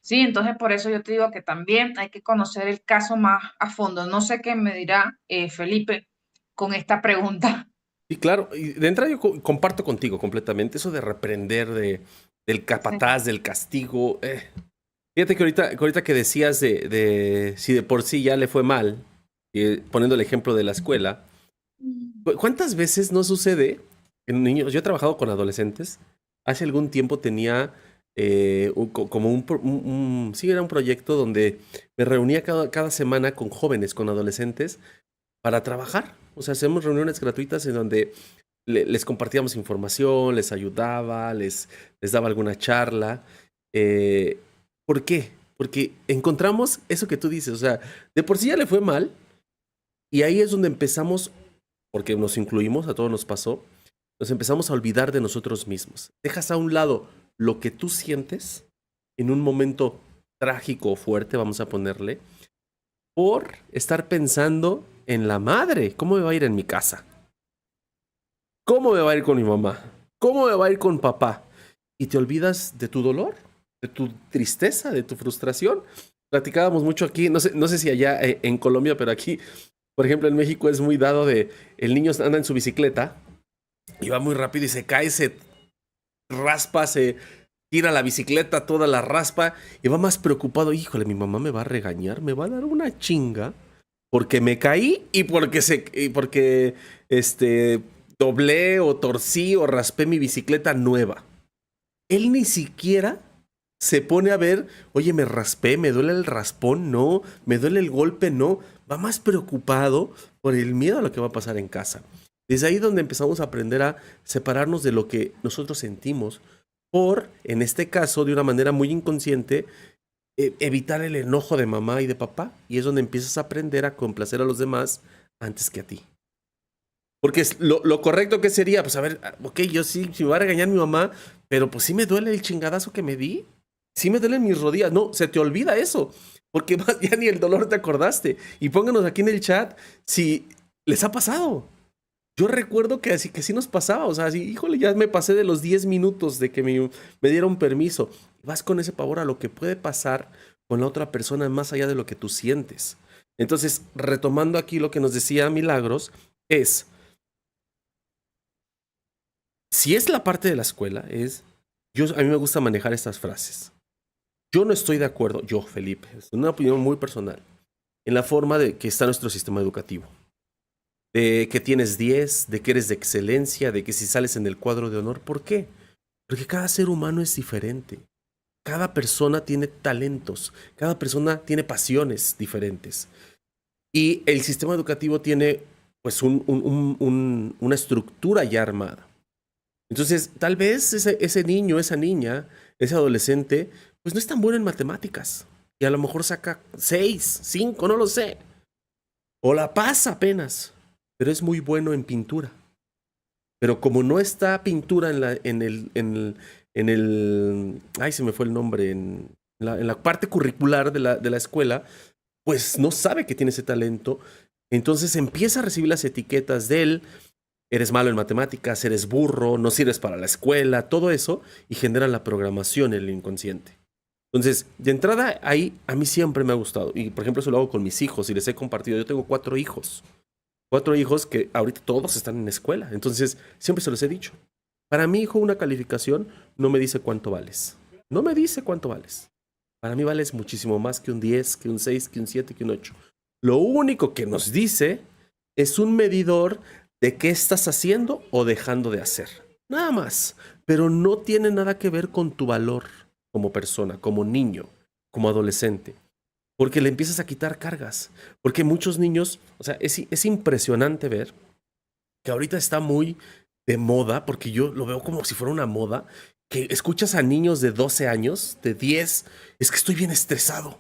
Sí, entonces por eso yo te digo que también hay que conocer el caso más a fondo. No sé qué me dirá Felipe con esta pregunta. Y claro, y de entrada yo comparto contigo completamente eso de reprender, del Sí. capataz, del castigo. Fíjate que ahorita que decías de si de por sí ya le fue mal, poniendo el ejemplo de la escuela, ¿cuántas veces no sucede en niños? Yo he trabajado con adolescentes. Hace algún tiempo tenía como sí, era un proyecto donde me reunía cada semana con jóvenes, con adolescentes, para trabajar. O sea, hacemos reuniones gratuitas en donde les compartíamos información, les ayudaba, les daba alguna charla. Eh, ¿Por qué? Porque encontramos eso que tú dices. O sea, de por sí ya le fue mal y ahí es donde empezamos, porque nos incluimos, a todos nos pasó, nos empezamos a olvidar de nosotros mismos. Dejas a un lado lo que tú sientes en un momento trágico o fuerte, vamos a ponerle, por estar pensando en la madre. ¿Cómo me va a ir en mi casa? ¿Cómo me va a ir con mi mamá? ¿Cómo me va a ir con papá? Y te olvidas de tu dolor, de tu tristeza, de tu frustración. Platicábamos mucho aquí, no sé si allá en Colombia, pero aquí, por ejemplo, en México es muy dado de el niño anda en su bicicleta y va muy rápido y se cae, se raspa, se tira la bicicleta, toda la raspa y va más preocupado. Híjole, mi mamá me va a regañar, me va a dar una chinga porque me caí y porque doblé o torcí o raspé mi bicicleta nueva. Él ni siquiera se pone a ver, oye, me raspé, me duele el raspón, no, me duele el golpe, no. Va más preocupado por el miedo a lo que va a pasar en casa. Desde ahí donde empezamos a aprender a separarnos de lo que nosotros sentimos por, en este caso, de una manera muy inconsciente, evitar el enojo de mamá y de papá. Y es donde empiezas a aprender a complacer a los demás antes que a ti. Porque lo correcto que sería, pues a ver, ok, yo sí, me va a regañar mi mamá, pero pues sí me duele el chingadazo que me di. Sí me duelen mis rodillas. No, se te olvida eso. Porque ya ni el dolor te acordaste. Y pónganos aquí en el chat si les ha pasado. Yo recuerdo que sí nos pasaba. O sea, así, híjole, ya me pasé de los 10 minutos de que me dieron permiso. Vas con ese pavor a lo que puede pasar con la otra persona más allá de lo que tú sientes. Entonces, retomando aquí lo que nos decía Milagros, es si es la parte de la escuela, a mí me gusta manejar estas frases. Yo no estoy de acuerdo, yo, Felipe, es una opinión muy personal, en la forma de que está nuestro sistema educativo. De que tienes 10, de que eres de excelencia, de que si sales en el cuadro de honor. ¿Por qué? Porque cada ser humano es diferente. Cada persona tiene talentos, cada persona tiene pasiones diferentes. Y el sistema educativo tiene pues una estructura ya armada. Entonces, tal vez ese niño, esa niña, ese adolescente, pues no es tan bueno en matemáticas. Y a lo mejor saca 6, 5, no lo sé. O la pasa apenas. Pero es muy bueno en pintura. Pero como no está pintura ay, se me fue el nombre, en la parte curricular de la escuela, pues no sabe que tiene ese talento. Entonces empieza a recibir las etiquetas de él: eres malo en matemáticas, eres burro, no sirves para la escuela, todo eso, y genera la programación en el inconsciente. Entonces, de entrada, ahí a mí siempre me ha gustado. Y por ejemplo, eso lo hago con mis hijos y les he compartido. Yo tengo 4 hijos. 4 hijos que ahorita todos están en la escuela. Entonces, siempre se los he dicho. Para mi hijo, una calificación no me dice cuánto vales. No me dice cuánto vales. Para mí vales muchísimo más que un 10, que un 6, que un 7, que un 8. Lo único que nos dice es un medidor de qué estás haciendo o dejando de hacer. Nada más. Pero no tiene nada que ver con tu valor como persona, como niño, como adolescente. Porque le empiezas a quitar cargas. Porque muchos niños, o sea, es impresionante ver que ahorita está muy de moda, porque yo lo veo como si fuera una moda, que escuchas a niños de 12 años, de 10, es que estoy bien estresado,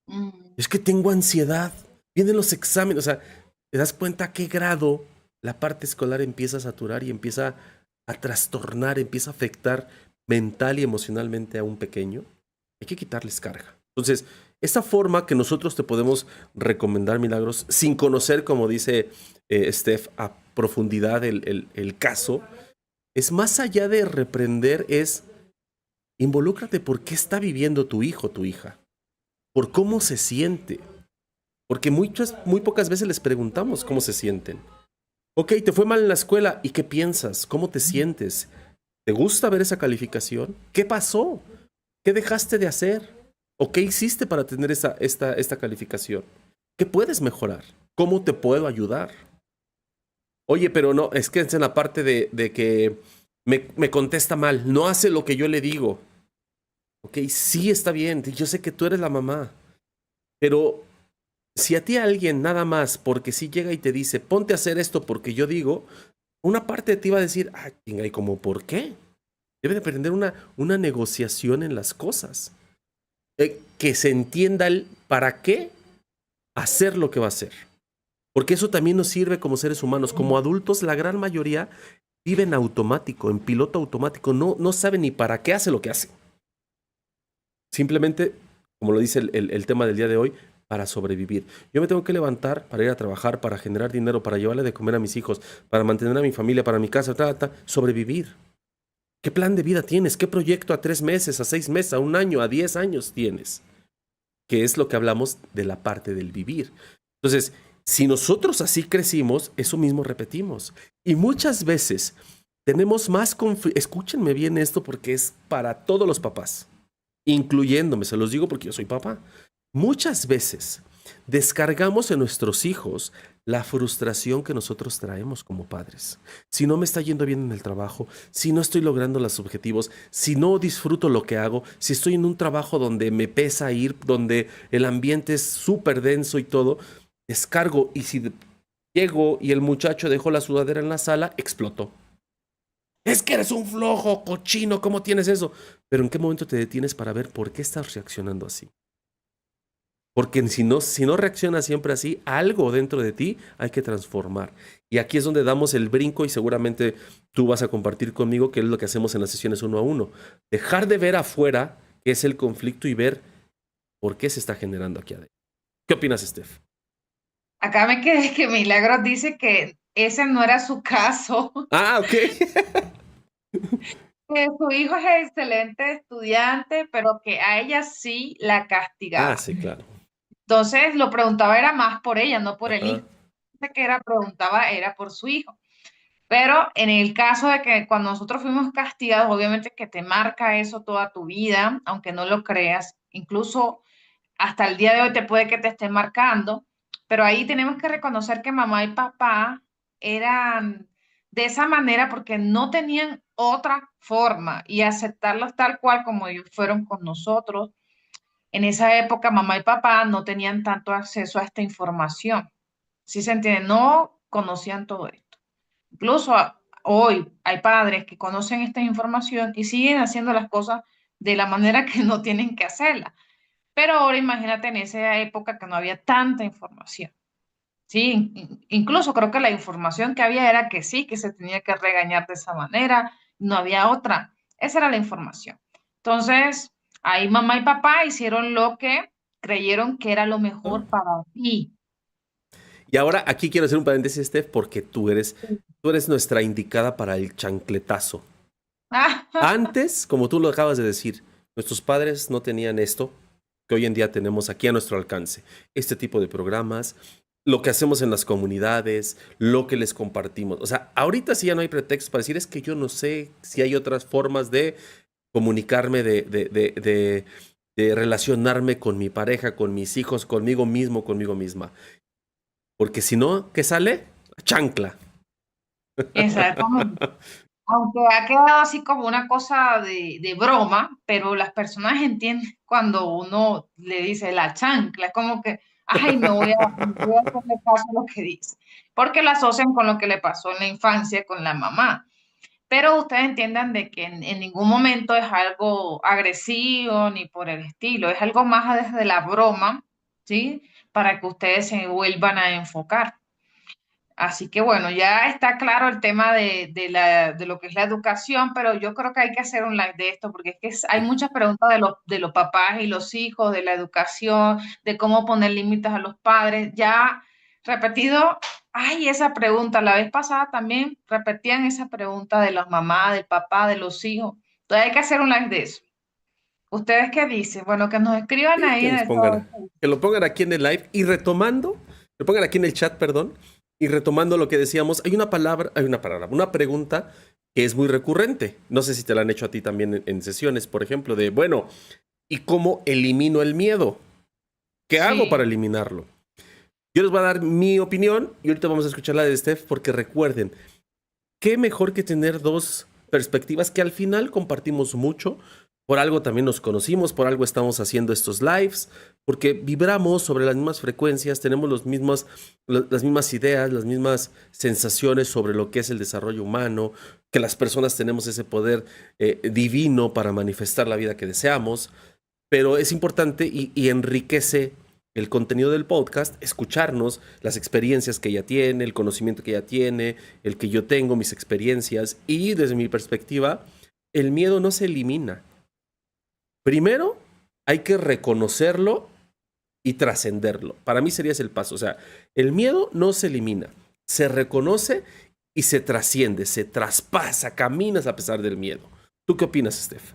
Mm. es que tengo ansiedad, vienen los exámenes, o sea, te das cuenta a qué grado la parte escolar empieza a saturar y empieza a trastornar, empieza a afectar mental y emocionalmente a un pequeño. Hay que quitarles carga. Entonces, esta forma que nosotros te podemos recomendar, Milagros, sin conocer, como dice Steph, a profundidad el caso, es más allá de reprender, es involúcrate por qué está viviendo tu hijo, tu hija, por cómo se siente. Porque muy pocas veces les preguntamos cómo se sienten. Ok, te fue mal en la escuela, ¿y qué piensas? ¿Cómo te sientes? ¿Te gusta ver esa calificación? ¿Qué pasó? ¿Qué dejaste de hacer? ¿O qué hiciste para tener esta calificación? ¿Qué puedes mejorar? ¿Cómo te puedo ayudar? Oye, pero no, es que es en la parte de que me contesta mal, no hace lo que yo le digo. Ok, sí está bien, yo sé que tú eres la mamá, pero si a ti alguien nada más, porque si llega y te dice, ponte a hacer esto porque yo digo, una parte de ti va a decir, ah, ¿y como por qué? Debe de aprender una negociación en las cosas. Que se entienda el para qué hacer lo que va a hacer. Porque eso también nos sirve como seres humanos. Como adultos, la gran mayoría vive en automático, en piloto automático. No sabe ni para qué hace lo que hace. Simplemente, como lo dice el tema del día de hoy, para sobrevivir. Yo me tengo que levantar para ir a trabajar, para generar dinero, para llevarle de comer a mis hijos, para mantener a mi familia, para mi casa, sobrevivir. ¿Qué plan de vida tienes? ¿Qué proyecto a 3 meses, a 6 meses, a 1 año, a 10 años tienes? Que es lo que hablamos de la parte del vivir. Entonces, si nosotros así crecimos, eso mismo repetimos. Y muchas veces tenemos más conflicto. Escúchenme bien esto porque es para todos los papás, incluyéndome, se los digo porque yo soy papá. Muchas veces descargamos en nuestros hijos la frustración que nosotros traemos como padres. Si no me está yendo bien en el trabajo, si no estoy logrando los objetivos, si no disfruto lo que hago, si estoy en un trabajo donde me pesa ir, donde el ambiente es súper denso y todo, descargo, y si llego y el muchacho dejó la sudadera en la sala, explotó. Es que eres un flojo, cochino, ¿cómo tienes eso? Pero ¿en qué momento te detienes para ver por qué estás reaccionando así? Porque si no reaccionas siempre así, algo dentro de ti hay que transformar. Y aquí es donde damos el brinco y seguramente tú vas a compartir conmigo qué es lo que hacemos en las sesiones 1 a 1. Dejar de ver afuera qué es el conflicto y ver por qué se está generando aquí adentro. ¿Qué opinas, Steph? Acá me quedé que Milagros dice que ese no era su caso, Ah, ok. que su hijo es excelente estudiante, pero que a ella sí la Ah, castigaba. sí, claro. Entonces lo preguntaba era más por ella, no por el Ajá. hijo. Que era preguntaba era por su hijo. Pero en el caso de que cuando nosotros fuimos castigados, obviamente que te marca eso toda tu vida, aunque no lo creas, incluso hasta el día de hoy te puede que te esté marcando, pero ahí tenemos que reconocer que mamá y papá eran de esa manera porque no tenían otra forma y aceptarlos tal cual como ellos fueron con nosotros. En esa época mamá y papá no tenían tanto acceso a esta información. ¿Sí se entiende? No conocían todo esto. Incluso hoy hay padres que conocen esta información y siguen haciendo las cosas de la manera que no tienen que hacerla. Pero ahora imagínate en esa época que no había tanta información. Sí, incluso creo que la información que había era que sí, que se tenía que regañar de esa manera, no había otra. Esa era la información. Entonces, ahí mamá y papá hicieron lo que creyeron que era lo mejor para ti. Y ahora aquí quiero hacer un paréntesis, Steph, porque tú eres nuestra indicada para el chancletazo. Antes, como tú lo acabas de decir, nuestros padres no tenían esto que hoy en día tenemos aquí a nuestro alcance. Este tipo de programas, lo que hacemos en las comunidades, lo que les compartimos. O sea, ahorita sí ya no hay pretextos para decir, es que yo no sé si hay otras formas de comunicarme, de relacionarme con mi pareja, con mis hijos, conmigo mismo, conmigo misma. Porque si no, ¿qué sale? Chancla. Exactamente. Aunque ha quedado así como una cosa de broma, pero las personas entienden cuando uno le dice la chancla, es como que, ay, me voy a hacerle caso a lo que dice, porque lo asocian con lo que le pasó en la infancia con la mamá. Pero ustedes entiendan de que en ningún momento es algo agresivo ni por el estilo, es algo más desde la broma, ¿sí? Para que ustedes se vuelvan a enfocar. Así que bueno, ya está claro el tema de lo que es la educación, pero yo creo que hay que hacer un live de esto, porque es que hay muchas preguntas de los papás y los hijos, de la educación, de cómo poner límites a los padres. Ya repetido, ay, esa pregunta, la vez pasada también repetían esa pregunta de las mamás, del papá, de los hijos. Entonces hay que hacer un live de eso. ¿Ustedes qué dicen? Bueno, que nos escriban Sí, ahí que en nos el estado. pongan, que lo pongan aquí en el live y retomando, lo pongan aquí en el chat, perdón, y retomando lo que decíamos, una pregunta que es muy recurrente. No sé si te la han hecho a ti también en sesiones, por ejemplo, de, bueno, ¿y cómo elimino el miedo? ¿Qué hago para Sí, eliminarlo? Yo les voy a dar mi opinión y ahorita vamos a escuchar la de Steph porque recuerden, qué mejor que tener dos perspectivas que al final compartimos mucho. Por algo también nos conocimos, por algo estamos haciendo estos lives, porque vibramos sobre las mismas frecuencias, tenemos las mismas ideas, las mismas sensaciones sobre lo que es el desarrollo humano, que las personas tenemos ese poder divino para manifestar la vida que deseamos, pero es importante y enriquece el contenido del podcast, escucharnos, las experiencias que ella tiene, el conocimiento que ella tiene, el que yo tengo, mis experiencias, y desde mi perspectiva, el miedo no se elimina. Primero, hay que reconocerlo y trascenderlo. Para mí sería ese el paso. O sea, el miedo no se elimina, se reconoce y se trasciende, se traspasa, caminas a pesar del miedo. ¿Tú qué opinas, Steph?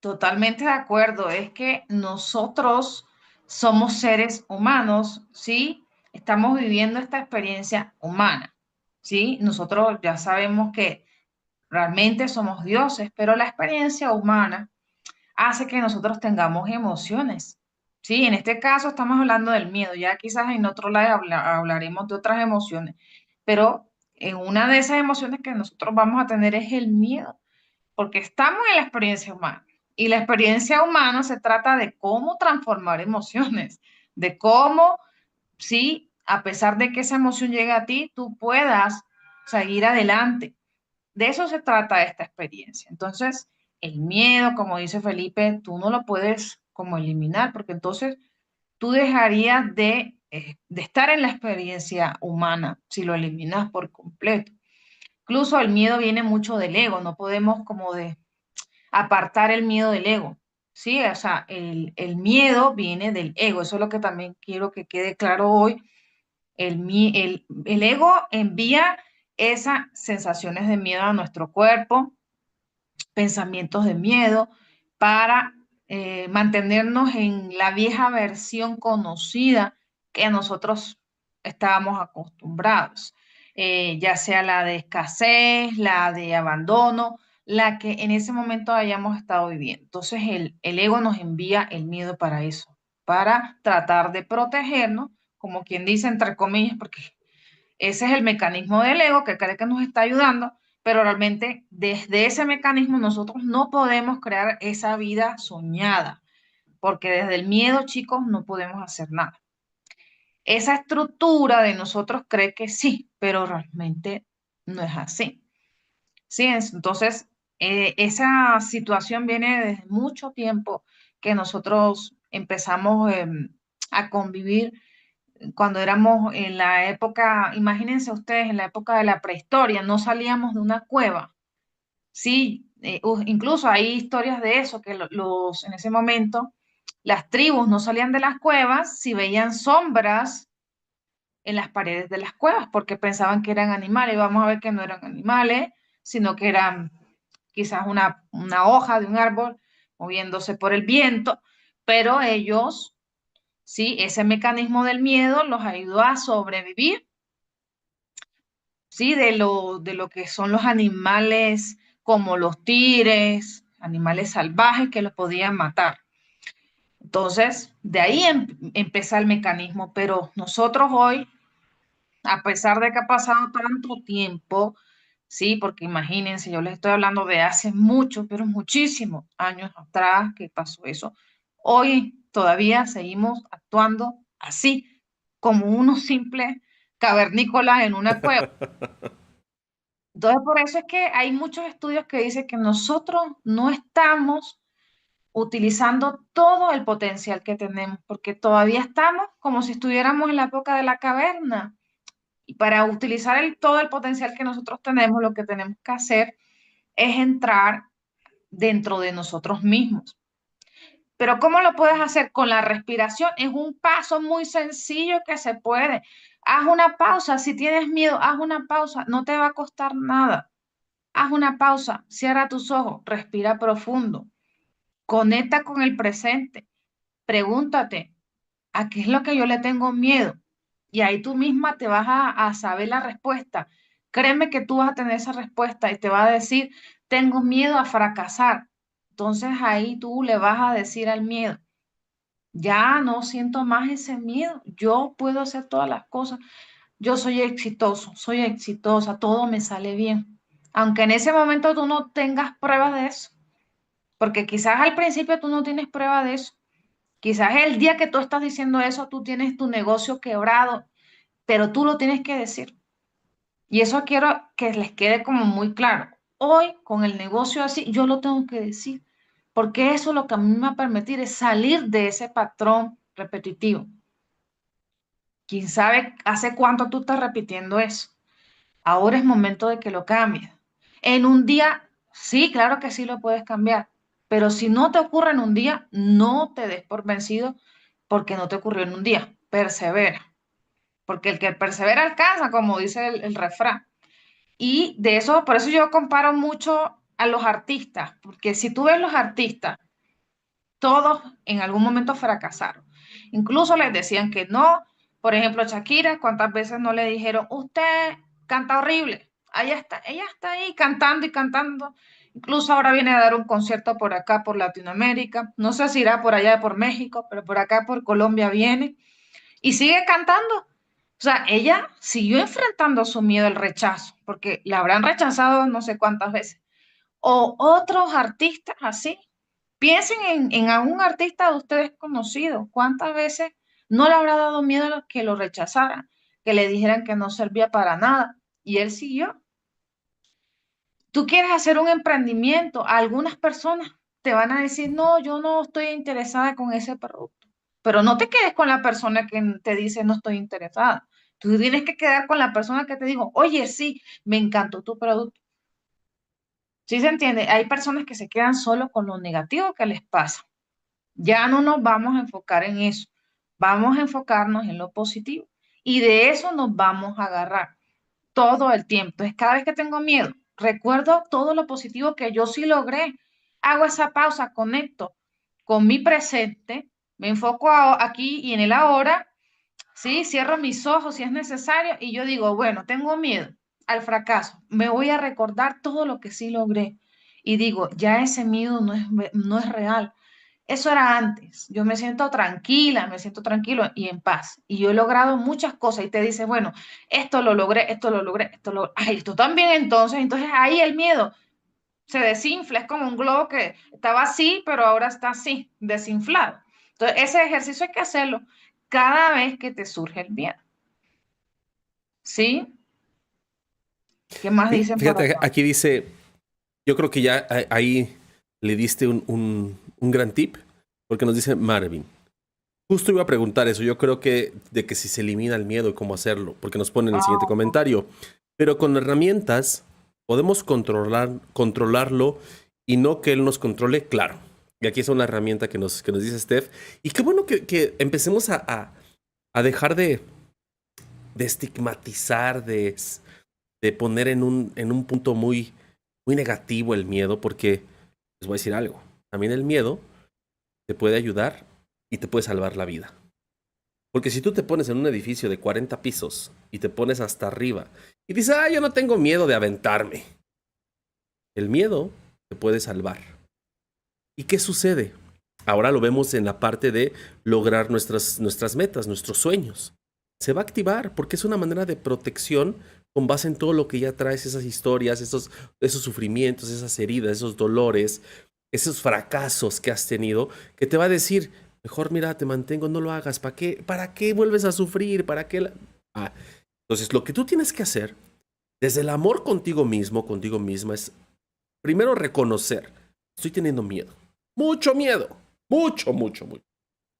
totalmente de acuerdo. Es que nosotros somos seres humanos, ¿sí? Estamos viviendo esta experiencia humana, ¿sí? Nosotros ya sabemos que realmente somos dioses, pero la experiencia humana hace que nosotros tengamos emociones, ¿sí? En este caso estamos hablando del miedo, ya quizás en otro lado hablaremos de otras emociones, pero en una de esas emociones que nosotros vamos a tener es el miedo porque estamos en la experiencia humana. Y la experiencia humana se trata de cómo transformar emociones, de cómo, sí, a pesar de que esa emoción llegue a ti, tú puedas seguir adelante. De eso se trata esta experiencia. Entonces, el miedo, como dice Felipe, tú no lo puedes como eliminar, porque entonces tú dejarías de estar en la experiencia humana si lo eliminas por completo. Incluso el miedo viene mucho del ego, no podemos como de apartar el miedo del ego. Sí, o sea, el miedo viene del ego. Eso es lo que también quiero que quede claro hoy. El ego envía esas sensaciones de miedo a nuestro cuerpo, pensamientos de miedo, para mantenernos en la vieja versión conocida que nosotros estábamos acostumbrados, ya sea la de escasez, la de abandono, la que en ese momento hayamos estado viviendo. Entonces el ego nos envía el miedo para eso, para tratar de protegernos, como quien dice, entre comillas, porque ese es el mecanismo del ego que cree que nos está ayudando, pero realmente desde ese mecanismo nosotros no podemos crear esa vida soñada, porque desde el miedo, chicos, no podemos hacer nada. Esa estructura de nosotros cree que sí, pero realmente no es así. Sí, entonces esa situación viene desde mucho tiempo que nosotros empezamos a convivir cuando éramos en la época, imagínense ustedes, en la época de la prehistoria, no salíamos de una cueva. Sí, incluso hay historias de eso, que en ese momento las tribus no salían de las cuevas si veían sombras en las paredes de las cuevas, porque pensaban que eran animales. Vamos a ver que no eran animales, sino que eran quizás una hoja de un árbol moviéndose por el viento, pero ellos, sí, ese mecanismo del miedo los ayudó a sobrevivir, sí, de lo que son los animales como los tigres, animales salvajes que los podían matar. Entonces, de ahí empieza el mecanismo, pero nosotros hoy, a pesar de que ha pasado tanto tiempo, sí, porque imagínense, yo les estoy hablando de hace mucho, pero muchísimos años atrás que pasó eso, hoy todavía seguimos actuando así, como unos simples cavernícolas en una cueva. Entonces, por eso es que hay muchos estudios que dicen que nosotros no estamos utilizando todo el potencial que tenemos, porque todavía estamos como si estuviéramos en la época de la caverna. Y para utilizar todo el potencial que nosotros tenemos, lo que tenemos que hacer es entrar dentro de nosotros mismos. Pero ¿cómo lo puedes hacer? Con la respiración. Es un paso muy sencillo que se puede. Haz una pausa. Si tienes miedo, haz una pausa. No te va a costar nada. Haz una pausa, cierra tus ojos, respira profundo, conecta con el presente, pregúntate, ¿a qué es lo que yo le tengo miedo? Y ahí tú misma te vas a saber la respuesta. Créeme que tú vas a tener esa respuesta y te va a decir, tengo miedo a fracasar. Entonces ahí tú le vas a decir al miedo, ya no siento más ese miedo, yo puedo hacer todas las cosas, yo soy exitoso, soy exitosa, todo me sale bien. Aunque en ese momento tú no tengas pruebas de eso, porque quizás al principio tú no tienes prueba de eso. Quizás el día que tú estás diciendo eso, tú tienes tu negocio quebrado, pero tú lo tienes que decir. Y eso quiero que les quede como muy claro. Hoy, con el negocio así, yo lo tengo que decir, porque eso lo que a mí me va a permitir es salir de ese patrón repetitivo. ¿Quién sabe hace cuánto tú estás repitiendo eso? Ahora es momento de que lo cambies. En un día, sí, claro que sí lo puedes cambiar, pero si no te ocurre en un día, no te des por vencido porque no te ocurrió en un día. Persevera, porque el que persevera alcanza, como dice el refrán. Y de eso, por eso yo comparo mucho a los artistas, porque si tú ves los artistas, todos en algún momento fracasaron. Incluso les decían que no. Por ejemplo, Shakira, ¿cuántas veces no le dijeron, usted canta horrible? Ahí está, ella está ahí cantando y cantando. Incluso ahora viene a dar un concierto por acá, por Latinoamérica. No sé si irá por allá, por México, pero por acá, por Colombia viene. Y sigue cantando. O sea, ella siguió enfrentando su miedo al rechazo, porque la habrán rechazado no sé cuántas veces. O otros artistas así. Piensen en algún artista de ustedes conocido. ¿Cuántas veces no le habrá dado miedo a que lo rechazaran, que le dijeran que no servía para nada? Y él siguió. Tú quieres hacer un emprendimiento, algunas personas te van a decir, no, yo no estoy interesada con ese producto. Pero no te quedes con la persona que te dice, no estoy interesada. Tú tienes que quedar con la persona que te dijo, oye, sí, me encantó tu producto. ¿Sí se entiende? Hay personas que se quedan solo con lo negativo que les pasa. Ya no nos vamos a enfocar en eso, vamos a enfocarnos en lo positivo y de eso nos vamos a agarrar todo el tiempo. Entonces, cada vez que tengo miedo, recuerdo todo lo positivo que yo sí logré. Hago esa pausa, conecto con mi presente, me enfoco aquí y en el ahora, sí, cierro mis ojos si es necesario y yo digo, bueno, tengo miedo al fracaso, me voy a recordar todo lo que sí logré y digo, ya ese miedo no es real. Eso era antes. Yo me siento tranquila, me siento tranquilo y en paz. Y yo he logrado muchas cosas y te dice, bueno, esto lo logré, esto lo logré, esto lo... Ay, esto también entonces ahí el miedo se desinfla, es como un globo que estaba así, pero ahora está así, desinflado. Entonces, ese ejercicio hay que hacerlo cada vez que te surge el miedo. ¿Sí? ¿Qué más dicen por Fíjate, acá? aquí dice, Yo creo que ya ahí le diste un gran tip, porque nos dice Marvin. Justo iba a preguntar eso. Yo creo que de que si se elimina el miedo y cómo hacerlo, porque nos pone en el siguiente comentario. Pero con herramientas podemos controlarlo y no que él nos controle, claro. Y aquí es una herramienta que nos dice Steph. Y qué bueno que empecemos a dejar de estigmatizar, de poner en un punto muy negativo el miedo, porque les voy a decir algo. También el miedo te puede ayudar y te puede salvar la vida. Porque si tú te pones en un edificio de 40 pisos y te pones hasta arriba y dices, yo no tengo miedo de aventarme. El miedo te puede salvar. ¿Y qué sucede? Ahora lo vemos en la parte de lograr nuestras metas, nuestros sueños. Se va a activar porque es una manera de protección con base en todo lo que ya traes, esas historias, esos sufrimientos, esas heridas, esos dolores, esos fracasos que has tenido, que te va a decir, mejor mira, te mantengo, no lo hagas. ¿Para qué vuelves a sufrir? ¿Para qué? Entonces, lo que tú tienes que hacer, desde el amor contigo mismo, contigo misma, es primero reconocer, estoy teniendo miedo. Mucho miedo. Mucho.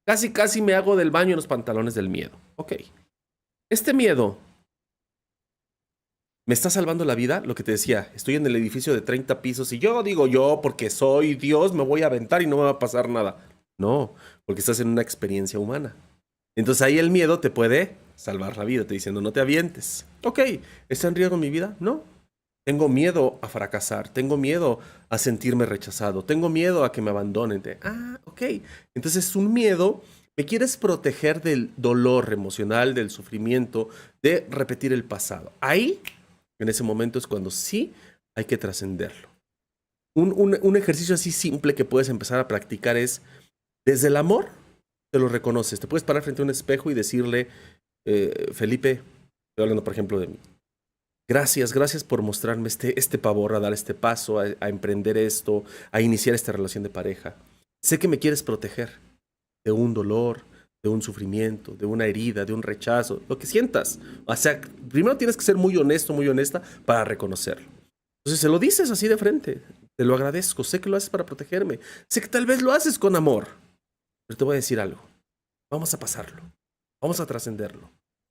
Casi me hago del baño en los pantalones del miedo. Ok. Este miedo me está salvando la vida, lo que te decía, estoy en el edificio de 30 pisos y yo, porque soy Dios, me voy a aventar y no me va a pasar nada. No, porque estás en una experiencia humana. Entonces ahí el miedo te puede salvar la vida, te diciendo, no te avientes. Ok, ¿está en riesgo mi vida? No. Tengo miedo a fracasar, tengo miedo a sentirme rechazado, tengo miedo a que me abandonen. Ok. Entonces es un miedo, me quieres proteger del dolor emocional, del sufrimiento, de repetir el pasado. Ahí, en ese momento es cuando sí hay que trascenderlo. Un ejercicio así simple que puedes empezar a practicar es, desde el amor, te lo reconoces. Te puedes parar frente a un espejo y decirle, Felipe, estoy hablando por ejemplo de mí, gracias por mostrarme este pavor a dar este paso, a emprender esto, a iniciar esta relación de pareja. Sé que me quieres proteger de un dolor, de un sufrimiento, de una herida, de un rechazo, lo que sientas. O sea, primero tienes que ser muy honesto, muy honesta para reconocerlo. Entonces se lo dices así de frente. Te lo agradezco, sé que lo haces para protegerme. Sé que tal vez lo haces con amor. Pero te voy a decir algo. Vamos a pasarlo. Vamos a trascenderlo.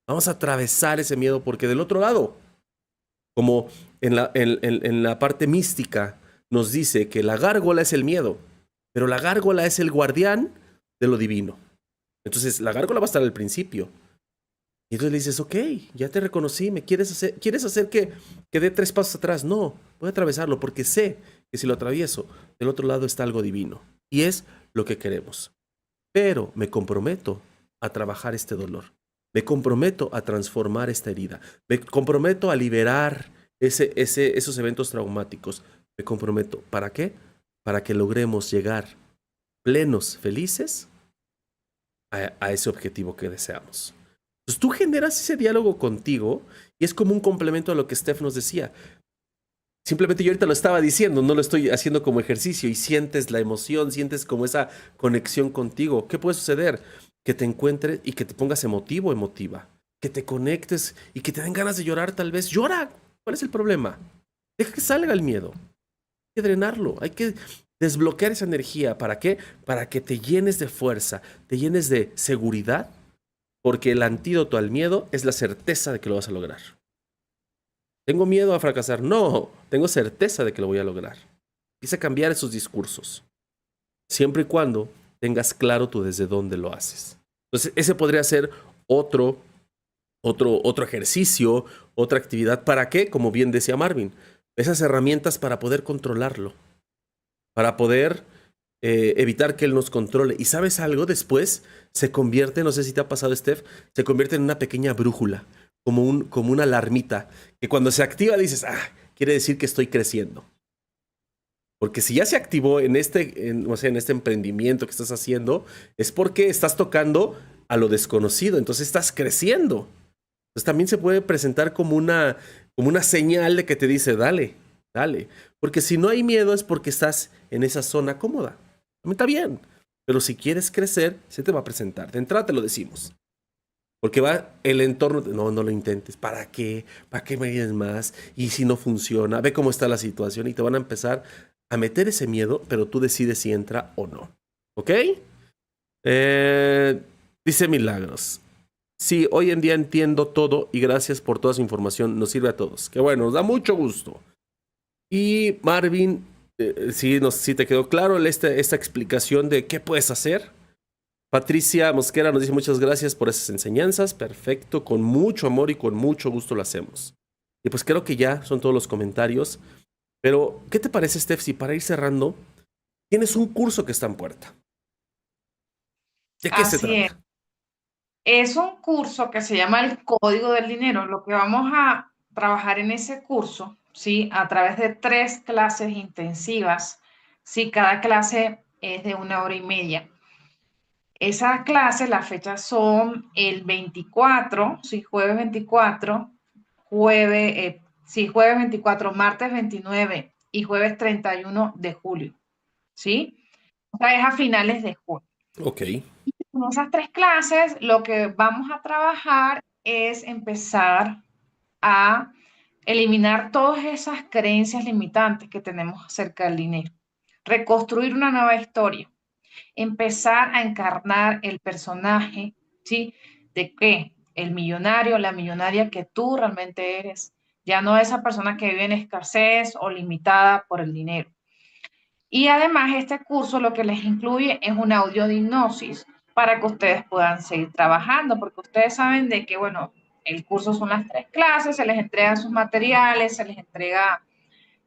Vamos a atravesar ese miedo porque del otro lado, como en la parte mística nos dice que la gárgola es el miedo, pero la gárgola es el guardián de lo divino. Entonces la gárgola va a estar al principio. Y entonces le dices, ok, ya te reconocí, ¿quieres hacer que dé 3 pasos atrás? No, voy a atravesarlo porque sé que si lo atravieso, del otro lado está algo divino. Y es lo que queremos. Pero me comprometo a trabajar este dolor. Me comprometo a transformar esta herida. Me comprometo a liberar esos eventos traumáticos. Me comprometo. ¿Para qué? Para que logremos llegar plenos, felices a ese objetivo que deseamos. Entonces tú generas ese diálogo contigo y es como un complemento a lo que Steph nos decía. Simplemente yo ahorita lo estaba diciendo, no lo estoy haciendo como ejercicio y sientes la emoción, sientes como esa conexión contigo. ¿Qué puede suceder? Que te encuentres y que te pongas emotivo, emotiva. Que te conectes y que te den ganas de llorar tal vez. ¡Llora! ¿Cuál es el problema? Deja que salga el miedo. Hay que drenarlo, hay que desbloquear esa energía. ¿Para qué? Para que te llenes de fuerza, te llenes de seguridad, porque el antídoto al miedo es la certeza de que lo vas a lograr. ¿Tengo miedo a fracasar? No, tengo certeza de que lo voy a lograr. Empieza a cambiar esos discursos, siempre y cuando tengas claro tú desde dónde lo haces. Entonces, ese podría ser otro ejercicio, otra actividad. ¿Para qué? Como bien decía Marvin, esas herramientas para poder controlarlo, para poder evitar que él nos controle. ¿Y sabes algo? Después se convierte, no sé si te ha pasado, Steph, se convierte en una pequeña brújula, como una alarmita, que cuando se activa dices, quiere decir que estoy creciendo. Porque si ya se activó en este emprendimiento que estás haciendo, es porque estás tocando a lo desconocido, entonces estás creciendo. Entonces también se puede presentar como una señal de que te dice, dale. Porque si no hay miedo es porque estás en esa zona cómoda. Está bien, pero si quieres crecer, se te va a presentar. De entrada te lo decimos. Porque va el entorno, no lo intentes, ¿para qué? ¿Para qué me dices más? Y si no funciona, ve cómo está la situación y te van a empezar a meter ese miedo, pero tú decides si entra o no. ¿Ok? Dice Milagros. Sí, hoy en día entiendo todo y gracias por toda su información. Nos sirve a todos. Qué bueno, nos da mucho gusto. Y Marvin, sí te quedó claro esta explicación de qué puedes hacer. Patricia Mosquera nos dice muchas gracias por esas enseñanzas. Perfecto, con mucho amor y con mucho gusto lo hacemos. Y pues creo que ya son todos los comentarios. Pero, ¿qué te parece, Steph, si para ir cerrando, tienes un curso que está en puerta? ¿De qué se Así es. trata? Es un curso que se llama el Código del Dinero. Lo que vamos a trabajar en ese curso, ¿sí? A través de 3 clases intensivas, ¿sí? Cada clase es de 1 hora y media. Esas clases, las fechas son el 24, sí, jueves 24, jueves 24, martes 29 y jueves 31 de julio, ¿sí? O sea, es a finales de julio. Ok. En esas 3 clases, lo que vamos a trabajar es empezar a eliminar todas esas creencias limitantes que tenemos acerca del dinero, reconstruir una nueva historia, empezar a encarnar el personaje, ¿sí? ¿De qué? El millonario, la millonaria que tú realmente eres, ya no esa persona que vive en escasez o limitada por el dinero. Y además este curso lo que les incluye es un audio de hipnosis para que ustedes puedan seguir trabajando, porque ustedes saben de que, bueno, el curso son las 3 clases, se les entregan sus materiales, se les entrega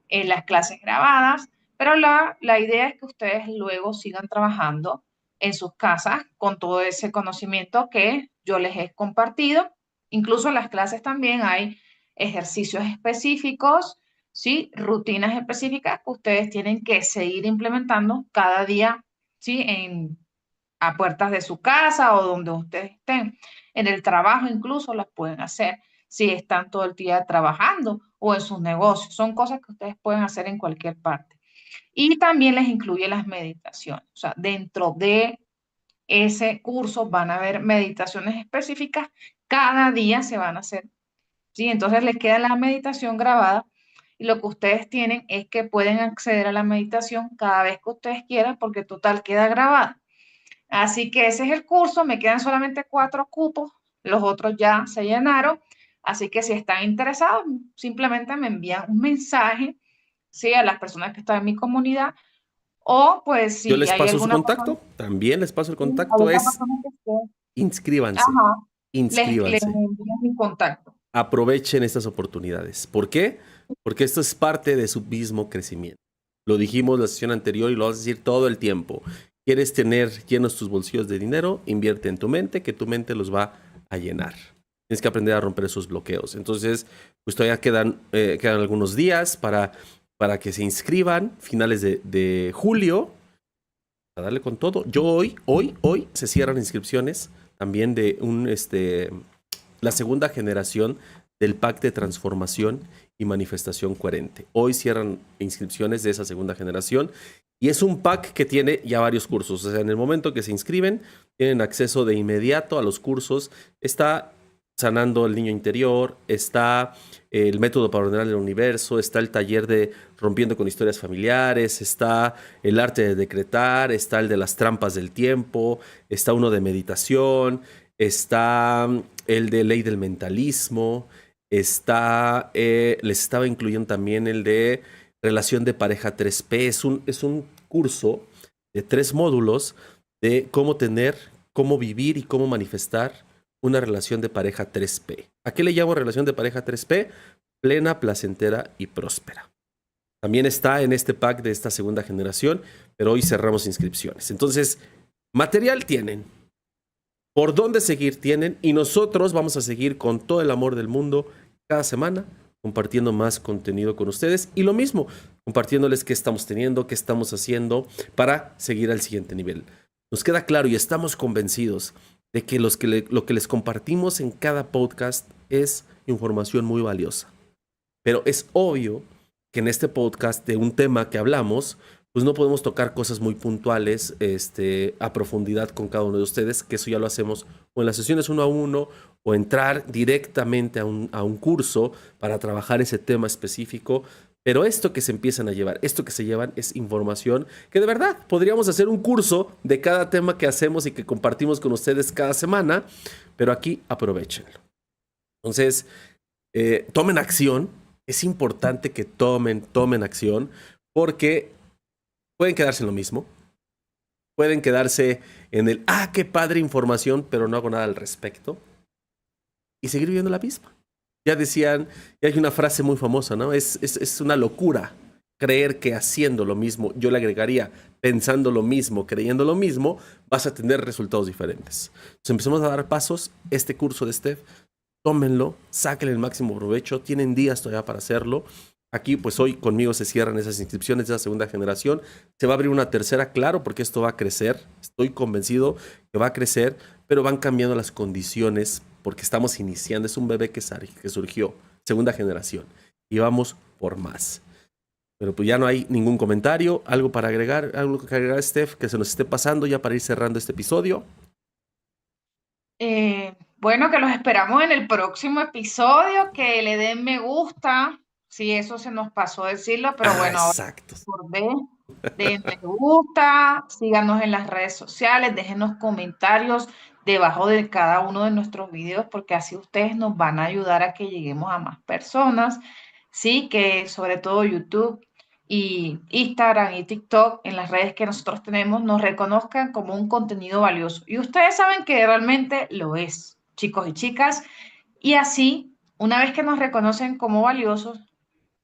las clases grabadas, pero la idea es que ustedes luego sigan trabajando en sus casas con todo ese conocimiento que yo les he compartido. Incluso en las clases también hay ejercicios específicos, ¿sí? Rutinas específicas que ustedes tienen que seguir implementando cada día, ¿sí? A puertas de su casa o donde ustedes estén. En el trabajo incluso las pueden hacer si están todo el día trabajando o en sus negocios. Son cosas que ustedes pueden hacer en cualquier parte. Y también les incluye las meditaciones. O sea, dentro de ese curso van a haber meditaciones específicas. Cada día se van a hacer. ¿Sí? Entonces les queda la meditación grabada y lo que ustedes tienen es que pueden acceder a la meditación cada vez que ustedes quieran porque total queda grabada. Así que ese es el curso, me quedan solamente 4 cupos, los otros ya se llenaron, así que si están interesados, simplemente me envían un mensaje, ¿sí? A las personas que están en mi comunidad, o pues Yo si les hay paso su alguna persona, contacto, también les paso el sí, contacto, alguna es persona que esté, inscríbanse, ajá, les inscríbanse. envían mi contacto. Aprovechen estas oportunidades. ¿Por qué? Porque esto es parte de su mismo crecimiento. Lo dijimos la sesión anterior y lo vas a decir todo el tiempo. ¿Quieres tener llenos tus bolsillos de dinero? Invierte en tu mente, que tu mente los va a llenar. Tienes que aprender a romper esos bloqueos. Entonces, pues todavía quedan algunos días para que se inscriban, finales de julio, a darle con todo. Yo hoy se cierran inscripciones también de la segunda generación del pack de transformación y manifestación coherente. Hoy cierran inscripciones de esa segunda generación y es un pack que tiene ya varios cursos. O sea, en el momento que se inscriben, tienen acceso de inmediato a los cursos. Está sanando el niño interior, está el método para ordenar el universo, está el taller de rompiendo con historias familiares, está el arte de decretar, está el de las trampas del tiempo, está uno de meditación, está el de ley del mentalismo, les estaba incluyendo también el de relación de pareja 3P. Es un curso de 3 módulos de cómo vivir y cómo manifestar una relación de pareja 3P. ¿A qué le llamo relación de pareja 3P? Plena, placentera y próspera. También está en este pack de esta segunda generación, pero hoy cerramos inscripciones. Entonces, material tienen, por dónde seguir tienen, y nosotros vamos a seguir con todo el amor del mundo cada semana compartiendo más contenido con ustedes y lo mismo, compartiéndoles qué estamos teniendo, qué estamos haciendo para seguir al siguiente nivel. Nos queda claro y estamos convencidos de que lo que les compartimos en cada podcast es información muy valiosa. Pero es obvio que en este podcast de un tema que hablamos, pues no podemos tocar cosas muy puntuales a profundidad con cada uno de ustedes, que eso ya lo hacemos o en las sesiones 1 a 1 o entrar directamente a un curso para trabajar ese tema específico. Pero esto que se empiezan a llevar, esto que se llevan es información que de verdad podríamos hacer un curso de cada tema que hacemos y que compartimos con ustedes cada semana, pero aquí aprovechenlo. Entonces, tomen acción. Es importante que tomen acción porque pueden quedarse en lo mismo. Pueden quedarse en el, qué padre información, pero no hago nada al respecto. Y seguir viviendo la misma. Ya decían, y hay una frase muy famosa, ¿no? Es una locura creer que haciendo lo mismo, yo le agregaría, pensando lo mismo, creyendo lo mismo, vas a tener resultados diferentes. Entonces empecemos a dar pasos. Este curso de Steph, tómenlo, sáquenle el máximo provecho. Tienen días todavía para hacerlo. Aquí, pues hoy conmigo se cierran esas inscripciones de la segunda generación. Se va a abrir una tercera, claro, porque esto va a crecer. Estoy convencido que va a crecer, pero van cambiando las condiciones porque estamos iniciando. Es un bebé que surgió, segunda generación, y vamos por más. Pero pues ya no hay ningún comentario. ¿Algo para agregar? ¿Algo que agregar, Steph, que se nos esté pasando ya para ir cerrando este episodio? Bueno, que los esperamos en el próximo episodio, que le den me gusta. Sí, eso se nos pasó decirlo, pero bueno, ahora Exacto. den me gusta, síganos en las redes sociales, déjenos comentarios debajo de cada uno de nuestros videos, porque así ustedes nos van a ayudar a que lleguemos a más personas. Sí, que sobre todo YouTube y Instagram y TikTok, en las redes que nosotros tenemos, nos reconozcan como un contenido valioso. Y ustedes saben que realmente lo es, chicos y chicas. Y así, una vez que nos reconocen como valiosos,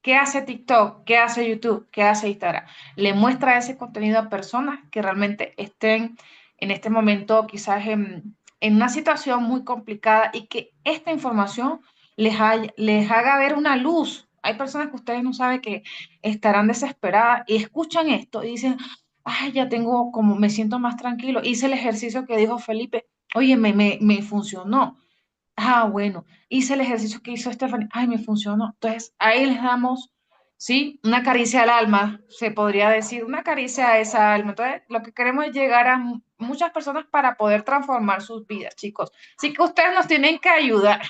¿qué hace TikTok? ¿Qué hace YouTube? ¿Qué hace Instagram? Le muestra ese contenido a personas que realmente estén en este momento quizás en una situación muy complicada y que esta información les haga ver una luz. Hay personas que ustedes no saben que estarán desesperadas y escuchan esto y dicen, ay, ya tengo como, me siento más tranquilo. Hice el ejercicio que dijo Felipe, oye, me funcionó. Bueno, hice el ejercicio que hizo Stephanie, ay, me funcionó. Entonces, ahí les damos, ¿sí? Una caricia al alma, se podría decir, una caricia a esa alma. Entonces, lo que queremos es llegar a muchas personas para poder transformar sus vidas, chicos. Así que ustedes nos tienen que ayudar.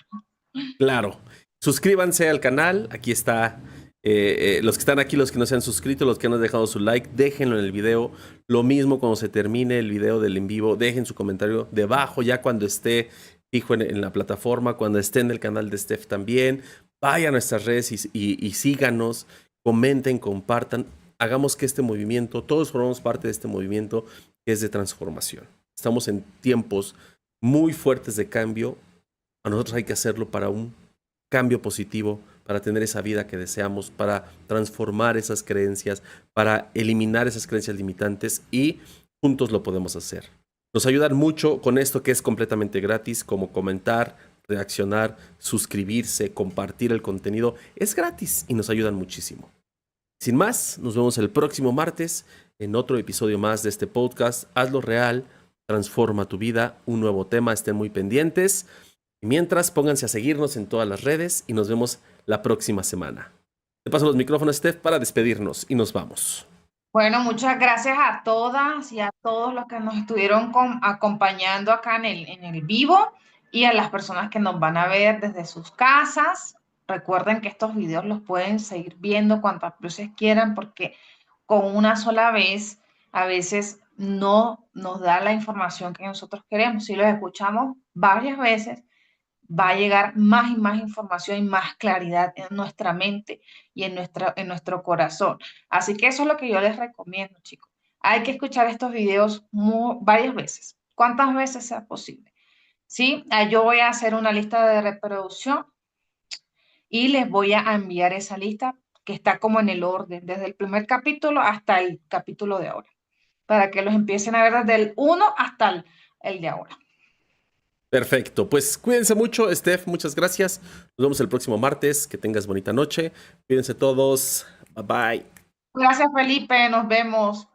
Claro. Suscríbanse al canal. Aquí está. Los que están aquí, los que no se han suscrito, los que no han dejado su like, déjenlo en el video. Lo mismo cuando se termine el video del en vivo, dejen su comentario debajo, ya cuando esté fijo en la plataforma, cuando esté en el canal de Steph también. Vayan a nuestras redes y síganos, comenten, compartan. Hagamos que este movimiento, todos formamos parte de este movimiento que es de transformación. Estamos en tiempos muy fuertes de cambio. A nosotros hay que hacerlo para un cambio positivo, para tener esa vida que deseamos, para transformar esas creencias, para eliminar esas creencias limitantes y juntos lo podemos hacer. Nos ayudan mucho con esto que es completamente gratis, como comentar, reaccionar, suscribirse, compartir el contenido. Es gratis y nos ayudan muchísimo. Sin más, nos vemos el próximo martes en otro episodio más de este podcast. Hazlo real, transforma tu vida, un nuevo tema, estén muy pendientes. Y mientras, pónganse a seguirnos en todas las redes y nos vemos la próxima semana. Te paso los micrófonos, Steph, para despedirnos y nos vamos. Bueno, muchas gracias a todas y a todos los que nos estuvieron acompañando acá en el vivo y a las personas que nos van a ver desde sus casas. Recuerden que estos videos los pueden seguir viendo cuantas veces quieran porque con una sola vez a veces no nos da la información que nosotros queremos. Si los escuchamos varias veces, va a llegar más y más información y más claridad en nuestra mente y en nuestro corazón. Así que eso es lo que yo les recomiendo, chicos. Hay que escuchar estos videos varias veces, cuantas veces sea posible. ¿Sí? Yo voy a hacer una lista de reproducción y les voy a enviar esa lista que está como en el orden, desde el primer capítulo hasta el capítulo de ahora, para que los empiecen a ver desde el 1 hasta el de ahora. Perfecto, pues cuídense mucho, Steph, muchas gracias. Nos vemos el próximo martes, que tengas bonita noche. Cuídense todos, bye bye. Gracias, Felipe, nos vemos.